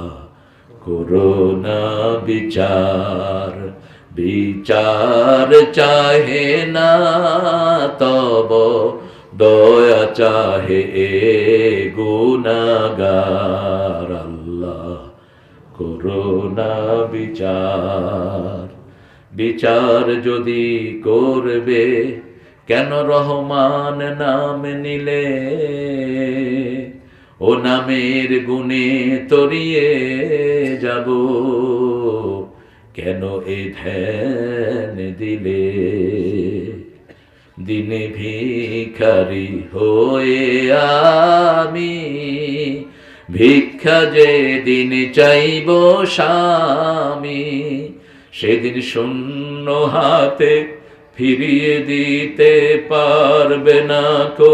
করোনা বিচার। বিচার চাহে না তব দয়া চাহে এ গুনাহগার, আল্লাহ করোনা বিচার। বিচার যদি করবে কেন রহমান নাম নিলে, ও নামের গুণে তরিয়ে যাব, কেন এ ধ্যান দিলে। দিনে ভিখারি হয়ে আমি ভিক্ষা যে দিন চাইব স্বামী, সেদিন শূন্য হাতে ফিরিয়ে দিতে পারবে না কো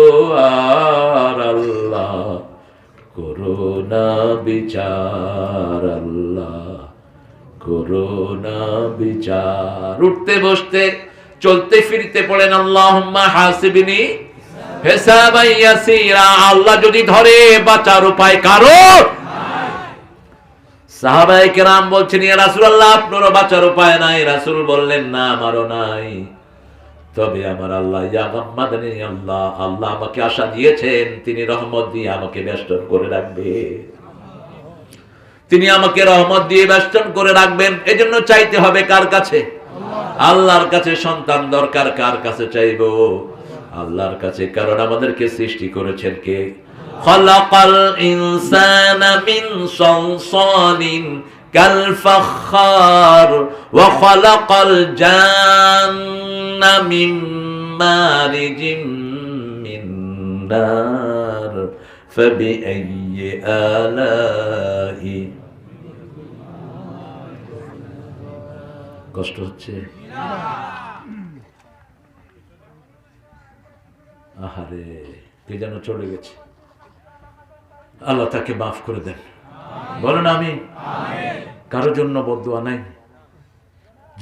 আর, আল্লাহ করোনা বিচার, আল্লাহ করোনা বিচার। উঠতে বসতে চলতে ফিরতে পড়েন আল্লাহুম্মা হাসিবনি হিসাবান ইয়াসীরা। আল্লাহ যদি ধরে বাঁচার উপায় কারো? সাহাবায়ে কেরাম বলছেন, ইয়া রাসূলুল্লাহ আপনারও বাঁচার উপায় নাই। রাসূল বললেন, না আমারও নাই, তবে আমার আল্লাহ ইয়াগাম্মাদানি, আল্লাহ আল্লাহ আমাকে আশা দিয়েছেন, তিনি রহমত দিয়ে আমাকে বেষ্টন করে রাখবে, তিনি আমাকে রহমত দিয়ে বেষ্টন করে রাখবেন। এজন্য চাইতে হবে কার কাছে? আল্লাহর কাছে। সন্তান দরকার, কার কাছে চাইবো? আল্লাহর কাছে। কারণ আমাদেরকে সৃষ্টি করেছেন কে? খালাকাল ইনসানা মিন সালসালিন কাল ফাখার ওয়া খালাকাল জান্না মিন মারিজিম মিন নার ফাবিআইয়ি আলাই। কষ্ট হচ্ছে? আহারে, কে যেন চলে গেছে, আল্লাহ তাকে মাফ করে দেন। বলেন আমিন। কারোর জন্য বদদুয়া নাই।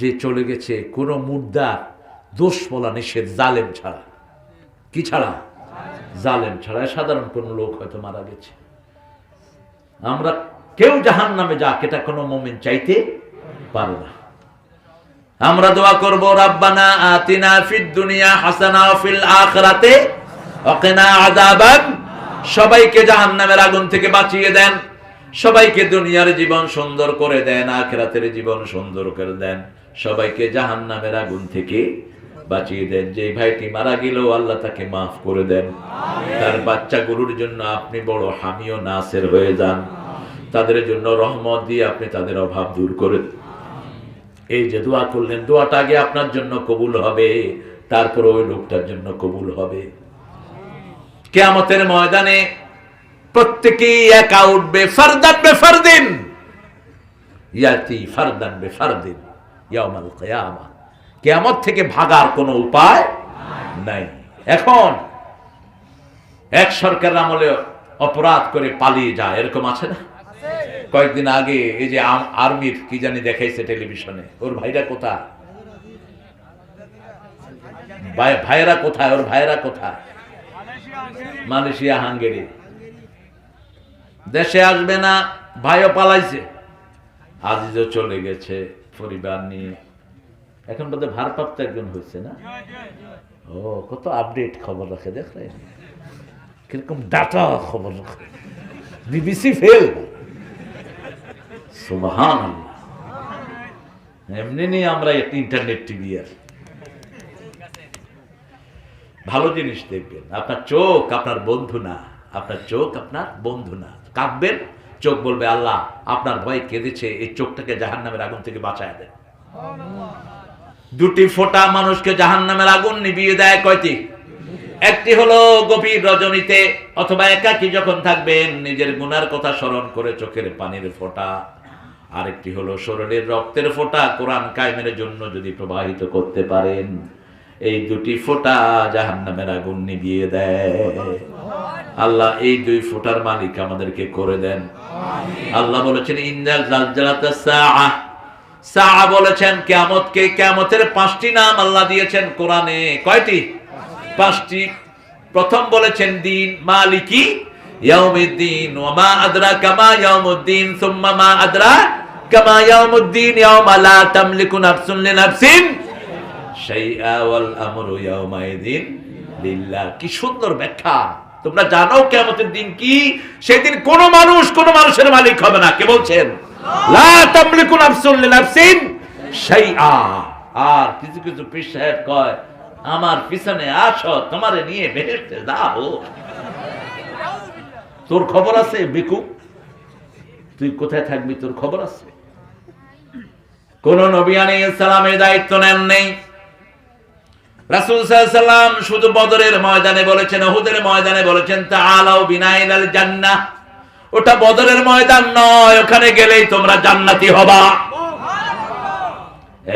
যে চলে গেছে কোন মুর্দার দোষ বলা নিষেধ, জালেম ছাড়া। কি ছাড়া? জালেম ছাড়া। সাধারণ কোন লোক হয়তো মারা গেছে, আমরা কেউ জাহান্নামে যাক এটা কোনো মুমিন চাইতে পারে না। আমরা দোয়া করব, রাব্বানা আতিনা ফিদ দুনিয়া হাসানা ওয়া ফিল আখিরাতি ওয়া কিনা আযাবান। সবাইকে জাহান্নামের আগুন থেকে বাঁচিয়ে দেন, সবাইকে দুনিয়ার জীবন সুন্দর করে দেন, আখিরাতের জীবন সুন্দর করে দেন, সবাইকে জাহান্নামের আগুন থেকে বাঁচিয়ে দেন। যে ভাইটি মারা গেল আল্লাহ তাকে মাফ করে দেন। তার বাচ্চাগুলোর জন্য আপনি বড় হামি ও নাসের হয়ে যান। তাদের জন্য রহমত দিয়ে আপনি তাদের অভাব দূর করে দেন। এই যে দোয়া করলেন, দোয়াটা আগে আপনার জন্য কবুল হবে, তারপর ওই লোকটার জন্য কবুল হবে। কিয়ামতের ময়দানে প্রত্যেকেই একা উঠবে, ফারদান বেফারদিন ইয়াতি ফারদান বেফারদিন ইয়াউমাল কিয়ামা। কিয়ামত থেকে ভাগার কোনো উপায় নাই। এখন এক সরকার আমলে অপরাধ করে পালিয়ে যায়, এরকম আছে না? কয়েকদিন আগে এই যে আর্মির কি জানি দেখাইছে টেলিভিশনে, ওর ভাইরা কোথায়? ভাইয়েরা কোথায়? ওর ভাইয়েরা কোথায়? Malaysia, Hungary. দেশে আসবে না, ভাইও পালাইছে, আজিজও চলে গেছে পরিবার নিয়ে। এখন বোধহয় ভারপ্রাপ্ত একজন হয়েছে না? ও কত আপডেট খবর রাখে, দেখলেন কিরকম ডাটা খবর রাখে। বিবিসি ফেল, সুবহানাল্লাহ। এমনি নিয়ে আমরা ইন্টারনেট টিভি আর ভালো জিনিস দেখবেন। আপনার চোখ আপনার বন্ধু না, আপনার চোখ আপনার বন্ধু না। কাঁদবেন, চোখ বলবে আল্লাহ আপনার ভয় কেঁদেছে, এই চোখটাকে জাহান্নামের আগুন থেকে বাঁচায় দেন। দুটি ফোঁটা মানুষকে জাহান্নামের আগুন নিভিয়ে দেয়। কয়টি? একটি হলো গভীর রজনীতে অথবা একাকী যখন থাকবেন, নিজের গুনার কথা স্মরণ করে চোখের পানির ফোঁটা। আরেকটি হলো শরীরের রক্তের ফোঁটা, কোরআন কায়েমের জন্য যদি প্রবাহিত করতে পারেন, এই দুটি ফোঁটা জাহান্নামের আগুন নিভিয়ে দেয়। আল্লাহ এই দুই ফোঁটার মালিক আমাদেরকে করে দেন। আল্লাহ বলেছেন ইন্নাল জালজালাতাস সাআহ, সাআ বলেছেন কিয়ামতকে। কিয়ামতের 5টি নাম আল্লাহ দিয়েছেন কোরআনে। কয়টি? 5টি। প্রথম বলেছেন দিন, মালিকি ইয়াউমিদ্দিন, ওয়া মা আদরাকা মা ইয়াউমুদ্দিন, সুম্মা মা আদরাকা মা ইয়াউমুদ্দিন, ইয়াউমা লা তামলিকু নাফসুন লিনাফসিন শাইআ ওয়াল আমরু ইয়াউমাইযিন লিল্লাহ। কি সুন্দর ব্যাখ্যা! তোমরা জানো কিয়ামতের দিন কি? সেদিন কোন মানুষ কোন মানুষের মালিক হবে না। কে বলছেন? লা তামলিকু নাফসুন লিনাফসিন শাইআ। আর কিছু কিছু পীর সাহেব কয় আমার পিছনে আসো, তোমারে নিয়ে বেহেশতে যাও। তোর খবর আছে বিকু? তুই কোথায় থাকবি তোর খবর আছে? কোন নবী আলাইহিস সালামের দায়িত্ব নেন নেই। রাসূল সাল্লাল্লাহু আলাইহি ওয়াসাল্লাম শুধু বদরের ময়দানে বলেছেন, উহুদের ময়দানে বলেছেন তাআলাউ বিনা ইলাল জান্নাহ। ওটা বদরের ময়দান নয়, ওখানে গেলেই তোমরা জান্নাতি হবা।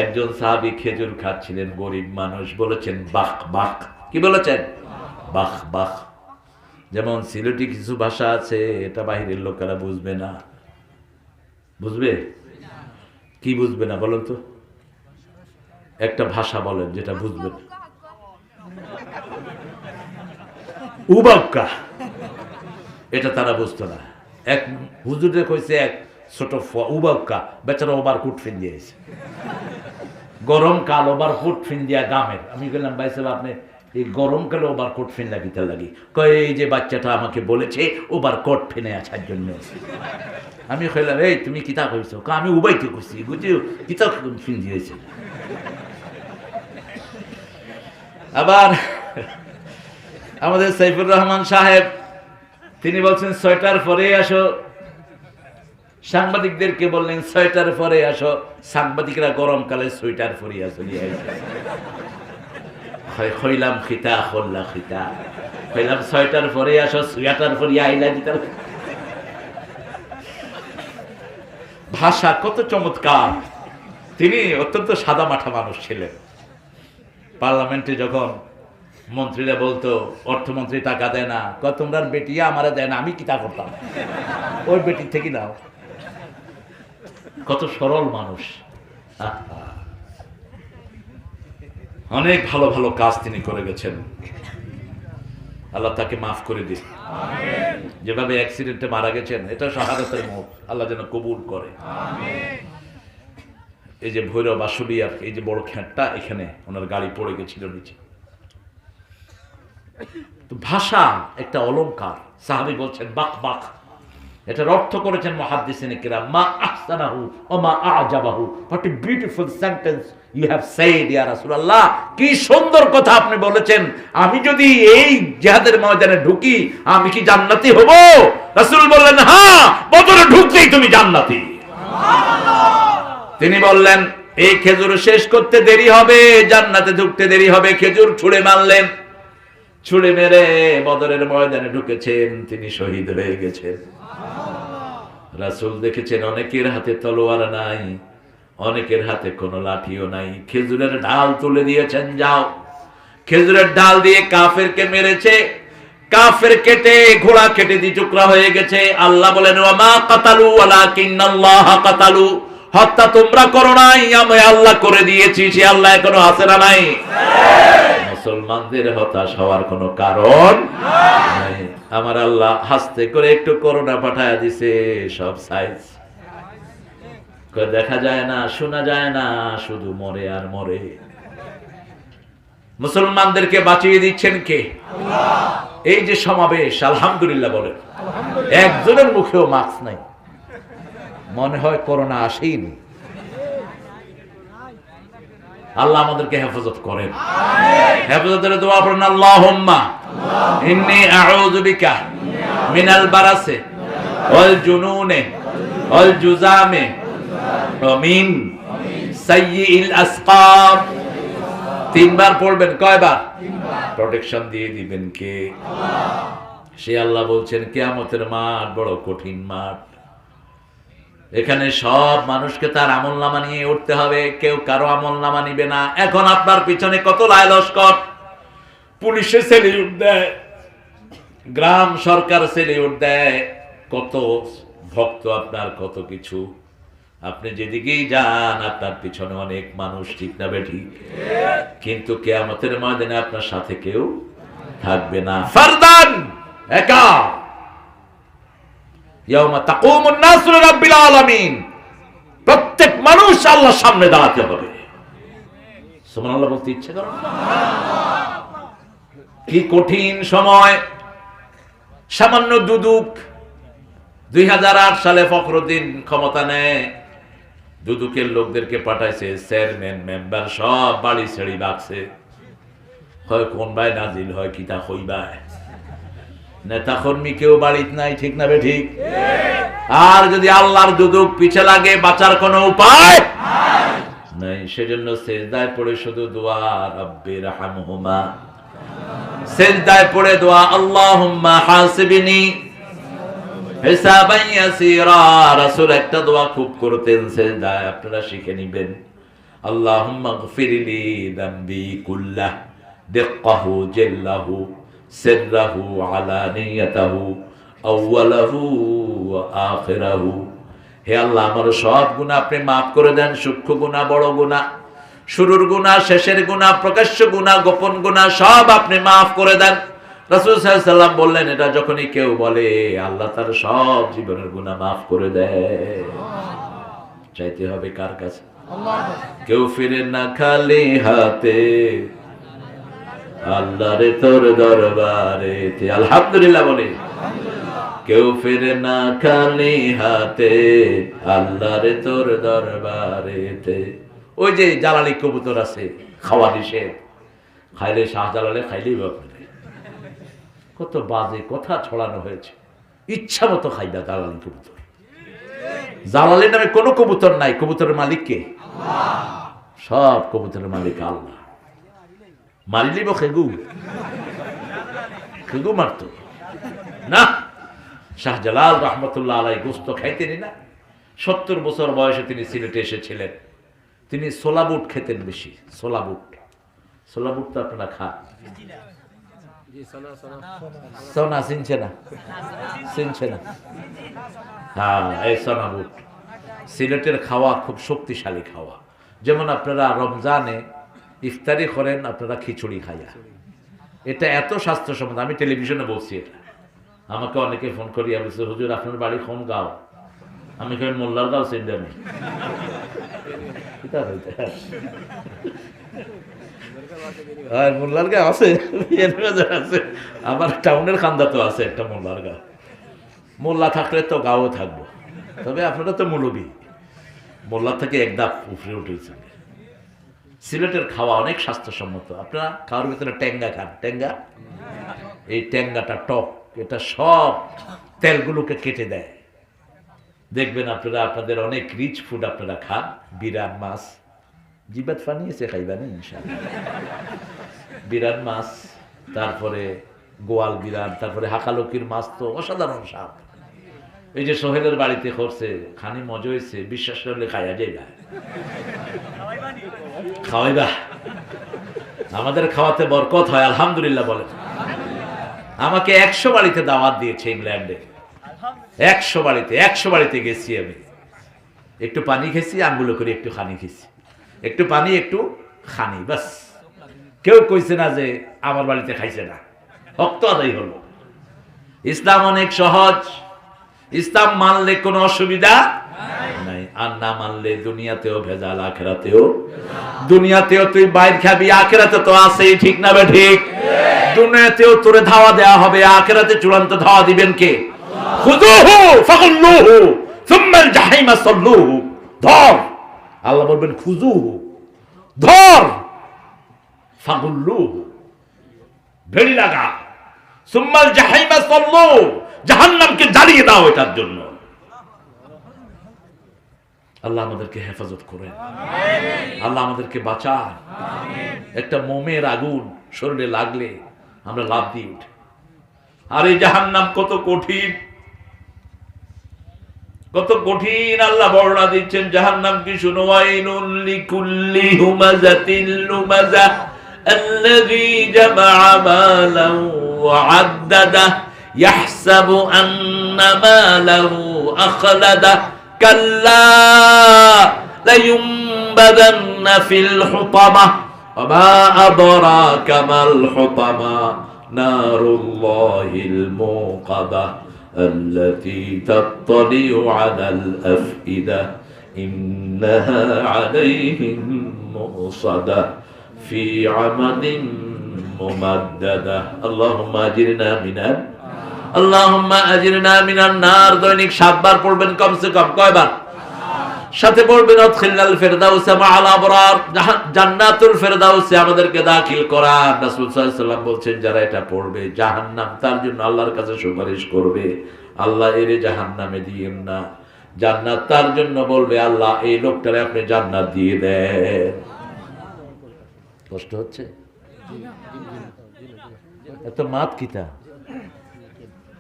একজন সাহাবী খেজুর খাচ্ছিলেন, গরিব মানুষ, বলেছেন বাখ বাখ। কি বলেছেন? Bach Bach. যেমন সিলেটি কিছু ভাষা আছে, এটা বাহিরের লোকেরা বুঝবে না। বুঝবে? কি বুঝবে না বলেন তো? একটা ভাষা বলেন যেটা বুঝবেন। উবাক্কা, এটা তারা বুঝতো না। এক হুজুরে কইছে এক ছোট উবাক্কা, বেচারা ওভার কোট ফিন দিয়েছে, গরমকাল ওভার কোট ফিন দিয়া গামের। আমি বললাম ভাই সাহেব আপনি এই গরমকালে ওভার কোট ফিন লাগিতে লাগি? কয় এই যে বাচ্চাটা আমাকে বলেছে ওভার কোট ফিনে আসার জন্য। আমি কইলাম এই তুমি কিতা কইছো? আমি উবাইতে কইছি, বুঝি কিতা ফিন দিয়েছে। আবার আমাদের সাইফুর রহমান সাহেব তিনি বলছেন সোয়েটার পরে আসো। সাংবাদিকদেরকে বললেন সোয়েটার পরে আসো। সাংবাদিকরা গরমকালে সোয়েটার পরে আসো। কইলাম খিতা খোল্লা খিতা, কইলাম সোয়েটার পরে আসো, সোয়েটার পরে আইলা দিতাম। ভাষা কত চমৎকার! তিনি অত্যন্ত সাদা মাঠা মানুষ ছিলেন। পার্লামেন্টে যখন মন্ত্রীরা বলতো অর্থমন্ত্রী টাকা দেয় না, কয় তোমরা বেটিয়া আমারে দেয় না, আমি কি তা করতাম? ওই বেটির থেকে নাও। কত সরল মানুষ। অনেক ভালো ভালো কাজ তিনি করে গেছেন। আল্লাহ তাকে মাফ করে দিন। যেভাবে অ্যাক্সিডেন্টে মারা গেছেন, এটা শাহাদাতের মওত, আল্লাহ যেন কবুল করে। এই যে ভৈরব আশুলিয়ার এই যে বড় খ্যাটটা, এখানে ওনার গাড়ি পড়ে গেছিল নিচে। তো ভাষা একটা অলংকার। সাহাবী বলছেন বাক বাক, এটার অর্থ করেছেন মুহাদ্দিসিনে কিরাম, মা আহসানাহু ওয়া মা আ'জাবাহু, what a beautiful sentence you have said ইয়া রাসূলুল্লাহ, কি সুন্দর কথা আপনি বলেছেন, আমি যদি এই জিহাদের ময়দানে ঢুকি আমি কি জান্নাতি হব? রাসূল বললেন হ্যাঁ, বদরে ঢুকলেই তুমি জান্নাতি। তিনি বললেন এই খেজুর শেষ করতে দেরি হবে, জান্নাতে ঢুকতে দেরি হবে। খেজুর ছুঁড়ে মারলেন, ছুঁড়ে মেরে বদরের ময়দানে ঢুকেছেন, তিনি শহীদ হয়ে গেছেন। রাসূল দেখেছেন অনেকের হাতে তলোয়ার নাই, অনেকের হাতে কোনো লাঠিও নাই, খেজুরের ঢাল তুলে দিয়েছেন, যাও। খেজুরের ঢাল দিয়ে কাফেরকে মেরেছে, কাফের কেটে ঘোড়া কেটে দিয়ে টুকরা হয়ে গেছে। আল্লাহ বলেন ওয়া মা কাতালু ওয়ালাকিন্নাল্লাহ কাতালু, হত্যা তোমরা করো নাই, আমি আল্লাহ করে দিয়েছি। সে আল্লাহ এখনো আছে না নাই? মুসলমানদের হতাশ হওয়ার কোনো কারণ নাই। আমার আল্লাহ হাসতে করে একটু করোনা পাঠায় দিছে, সব সাইজ দেখা যায় না, শোনা যায় না, শুধু মরে আর মরে। মুসলমানদেরকে বাঁচিয়ে দিচ্ছেন কে? এই যে সমাবেশ, আলহামদুলিল্লাহ বলেন, একজনের মুখেও মাস্ক নাই, মনে হয় করোনা আসেনি। আল্লাহ আমাদেরকে হেফাজত করেন, হেফাজতের দোয়া পড়েন, আল্লাহুম্মা ইন্নী আউযু বিকা মিনাল বারাসি ওয়াল জুনুনি ওয়াল জুযামি ওয়া মিন সাইয়্যিল আসকাম। তিনবার পড়বেন। কয়বার? প্রোটেকশন দিয়ে দিবেন কে? সে আল্লাহ বলছেন কিয়ামতের মাঠ বড় কঠিন মাঠ, এখানে সব মানুষকে তার আমলনামা নিয়ে উঠতে হবে, কেউ কারো আমলনামা নিবে না। এখন আপনার পিছনে কত লায় লস্কর, পুলিশে সেলিউট দেয়, গ্রাম সরকার সেলিউট দেয়, কত ভক্ত আপনার, কত কিছু। আপনি যেদিকেই যান আপনার পিছনে অনেক মানুষ, ঠিক না বেঠিক? কিন্তু কিয়ামতের ময়দানে আপনার সাথে কেউ থাকবে না, ফারদান, একা। ইয়াউমা তাকুমুন নাসু লিরাব্বিল আলামিন, প্রত্যেক মানুষ আল্লাহর সামনে দাঁড়াতে হবে। সুবহানাল্লাহ বলতে ইচ্ছে করে না? কি কঠিন সময়। সামান্য দুদুক 2008 সালে ফখরুদ্দিন ক্ষমতা নেয়, দুদুকের লোকদেরকে পাঠাইছে, চেয়ারম্যান মেম্বার সব বাড়ি ছেড়ে বাগছে। হয় কোন ভাই নাজিল হয় কিতা হইবায়, নেতা কর্মী কেউ বাড়িত নাই, ঠিক না বেঠিক? আর যদি আল্লাহর দুদুক পিছে লাগে বাঁচার কোনো উপায় নাই। সেজন্য সেজদায় পড়ে শুধু দোয়া, রাব্বির হামহুমা, সেজদায় পড়ে দোয়া, আল্লাহুম্মা হাসিবনি হিসাবান ইয়াসীরা। রাসূল একটা দোয়া খুব করতেন সেজদায়, আপনারা শিখে নেবেন, আল্লাহুম্মা গফিরলি যামবি কুল্লাহ দিক্কাহু জাল্লাহু সিররাহু আলানিয়াতাহু আউওয়ালাহু ওয়া আখিরাহু। হে আল্লাহ, আমার সব গুনাহ আপনি maaf করে দেন, সূক্ষ্ম গুনাহ, বড় গুনাহ, শুরুর গুনাহ, শেষের গুনাহ, প্রকাশ্য গুনাহ, গোপন গুনাহ, সব আপনি maaf করে দেন। রাসূল সাল্লাল্লাহু আলাইহি ওয়াসাল্লাম বললেন, এটা যখনই কেউ বলে আল্লাহ তার সব জীবনের গুনাহ maaf করে দেয়। চাইতে হবে কার কাছে? আল্লাহর কাছে। কেউ ফিরে না খালি হাতে, আল্লাহরে তোর দরবারেতে। আলহামদুলিল্লাহ বলে, কেউ ফিরে না খালি হাতে, আল্লাহরে তোর দরবারেতে। ওই যে জালালি কবুতর আছে, খাওয়া নিষেধ, খাইলে শাহজালালে খাইলেই বাপরে, কত বাজে কথা ছড়ানো হয়েছে। ইচ্ছা মতো খাইবা জালালি কবুতর। জালালি নামে কোনো কবুতর নাই, কবুতরের মালিক কে? সব কবুতরের মালিক আল্লাহ। মারিলিব খেগু, খেগু মারত না। শাহজালাল রহমতুল্লাহ আলাই গোস্ত খাইতেনি না। 70 বছর বয়সে তিনি সিলেটে এসেছিলেন। তিনি সোলাবুট খেতেন বেশি। সোলাবুট, সোলাবুট তো আপনারা খান, সোনা চিনছে না? চিনছে না? হ্যাঁ, এই সোনাবুট সিলেটের খাওয়া খুব শক্তিশালী খাওয়া। যেমন আপনারা রমজানে ইফতারি করেন, আপনারা খিচুড়ি খাইয়া, এটা এত স্বাস্থ্যসম্মত। আমি টেলিভিশনে বলছি এটা, আমাকে অনেকে ফোন করিয়া বলছে, হুজুর আপনার বাড়ি কোন গাঁও? আমি কেন মোল্লার গাঁও চিন্তা নেই। মোল্লার গাঁও আছে, আমার টাউনের খান্দা তো আছে একটা মোল্লার গাঁও। মোল্লা থাকলে তো গাঁও থাকবো, তবে আপনারা তো মৌলবী, মোল্লা থেকে এক ধাপ উপরে উঠেছে। সিলেটের খাওয়া অনেক স্বাস্থ্যসম্মত। আপনারা খাওয়ার ভিতরে ট্যাঙ্গা খান, ট্যাঙ্গা, এই ট্যাঙ্গাটা টক, এটা সব তেলগুলোকে কেটে দেয়। দেখবেন আপনারা আপনাদের অনেক রিচ ফুড আপনারা খান। বিরান মাছ, জিবাত ফানিয়েছে খাইবানি ইনশাআল্লাহ। বিরান মাছ, তারপরে গোয়াল বিরান, তারপরে হাকালকির মাছ তো অসাধারণ স্বাদ। এই যে সোহেলের বাড়িতে করছে, খানি মজা হয়েছে, বিশ্বাস করলে খাইয়া যাইবা, খাওয়াইবা। আমাদের খাওয়াতে বরকত হয়, আলহামদুলিল্লাহ বলেন। আমাকে 100 বাড়িতে দাওয়াত দিয়েছে ইংল্যান্ডে, 100 বাড়িতে গেছি আমি। একটু পানি খেয়েছি, আঙ্গুলো করে একটু খানি খেয়েছি, একটু পানি একটু খানি, বাস। কেউ কইছে না যে আমার বাড়িতে খাইছে না, হক তো আদায় হলো। ইসলাম অনেক সহজ, ইসলাম মানলে কোনো অসুবিধা নাই, আর না মানলে দুনিয়াতেও ভেজাল, আখেরাতেও। দুনিয়াতেও তুই বাইর খাবি, আখেরাতে তো আছেই, ঠিক না বে ঠিক? দুনিয়াতেও তোরে ধাওয়া দেওয়া হবে, আখেরাতে চূড়ান্ত ধাওয়া দিবেন কে? খুযুহু ফাগুল্লুহু সুম্মাল জাহিমা সাল্লুহু। ধর, আল্লাহ বলবেন খুযুহু, ধর, ফাগুল্লুহু, ভেড়ি লাগা, সুম্মাল জাহিমা সাল্লুহু, জাহান্নামকে জ্বালিয়ে দাও এটার জন্য। আল্লাহ আমাদেরকে হেফাজত করেন, আল্লাহ আমাদেরকে বাঁচান। একটা মোমের আগুন শরীরে লাগলে আমরা লাভ দিয়ে উঠি। আর এই জাহান্নাম কত কঠিন, কত কঠিন আল্লাহ বর্ণনা দিচ্ছেন জাহান্নাম কি শুনো। ওয়াইলুল লিকুল্লি হুমাযাতিল লুমাযা আল্লাযী জামাআ মালান ওয়া আদ্দাদা ইয়াহসাবু আন্না মালাহু আখলাদা কাল্লা লায়ুনবাযান্না ফিল হুতামা ওয়া মা আদরাকা মাল হুতামা নারুল্লাহিল মুকাদা التي تطلع على الأفئدة إنها عليهم مؤصدة في عمد ممددة اللهم أجرنا من اللهم أجرنا من النار। দৈনিক 7 বার পড়বেন কমসে কম, কয়বার? সাথে পড়বেন আদখিলনাল ফিরদাউসা মাআল আবরার, জান্নাতুল ফিরদাউসে আমাদেরকে দাখিল করান। রাসূল সাল্লাল্লাহু আলাইহি ওয়াসাল্লাম বলছেন যারা এটা পড়বে জাহান্নাম তার জন্য আল্লাহর কাছে সুপারিশ করবে, আল্লাহ এরে জাহান্নামে দিয়েন না। জান্নাত তার জন্য বলবে, আল্লাহ এই লোকটারে আপনি জান্নাত দিয়ে দেন। কষ্ট হচ্ছে এত মাত কিতা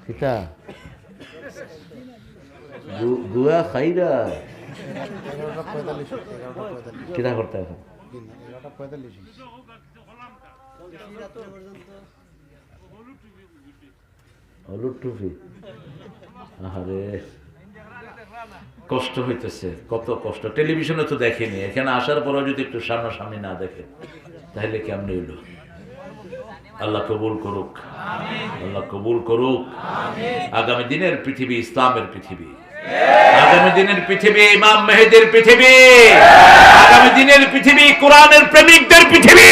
কিতা গুয়া খাইরা কিতা করতে এখন হলুদ টুপি। আরে কষ্ট হইতেছে, কত কষ্ট। টেলিভিশনে তো দেখেনি, এখানে আসার পরেও যদি একটু সামনাসামনি না দেখে তাহলে কেমন হইল? আল্লাহ কবুল করুক, আল্লাহ কবুল করুক। আগামী দিনের পৃথিবী ইসলামের পৃথিবী, আগামী দিনের পৃথিবী ইমাম মেহেদীর পৃথিবী, আগামী দিনের পৃথিবী কোরআনের প্রেমিকদের পৃথিবী।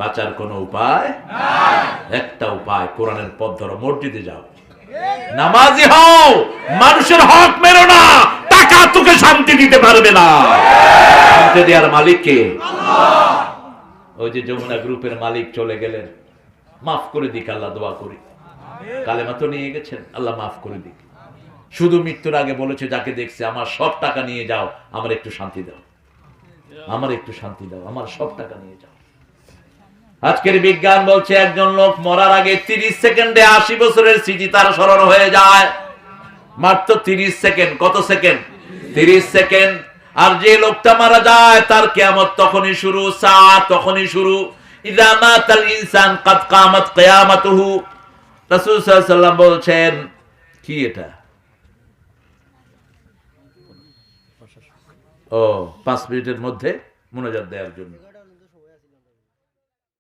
বাঁচার কোনো উপায় নাই, একটা উপায়, কোরআনের পথ ধরো, মসজিদে যাও, নামাজি হও, মানুষের হক মেরো না, টাকা তোকে শান্তি দিতে পারবে না। শান্তি দেওয়ার মালিক কে? আল্লাহ। ওই যে যমুনা গ্রুপের মালিক চলে গেলেন, মাফ করে দিক আল্লাহ, দোয়া করি। কালেমা তো নিয়ে গেছেন, আল্লাহ মাফ করে দিক। শুধু মৃত্যুর আগে বলেছে যাকে দেখছে, আমার সব টাকা নিয়ে যাও, আমার একটু শান্তি দাও, আমার একটু শান্তি দাও, আমার সব টাকা নিয়ে যাও। আজকের বিজ্ঞান বলছে একজন লোক মরার আগে 30 সেকেন্ডে 80 বছরের স্মৃতি তার স্মরণ হয়ে যায়। মাত্র 30 সেকেন্ড। কত সেকেন্ড? 30 সেকেন্ড। আর যে লোকটা মারা যায় তার কিয়ামত তখনই শুরু, সাআত তখনই শুরু। ইযা মাতাল ইনসান কাদ কামাত কিয়ামাতুহু। রাসূল সাল্লাল্লাহু আলাইহি ওয়াসাল্লাম বলছেন, কি এটা? 5 মিনিটের মধ্যে মুনাজাত দেওয়ার জন্য।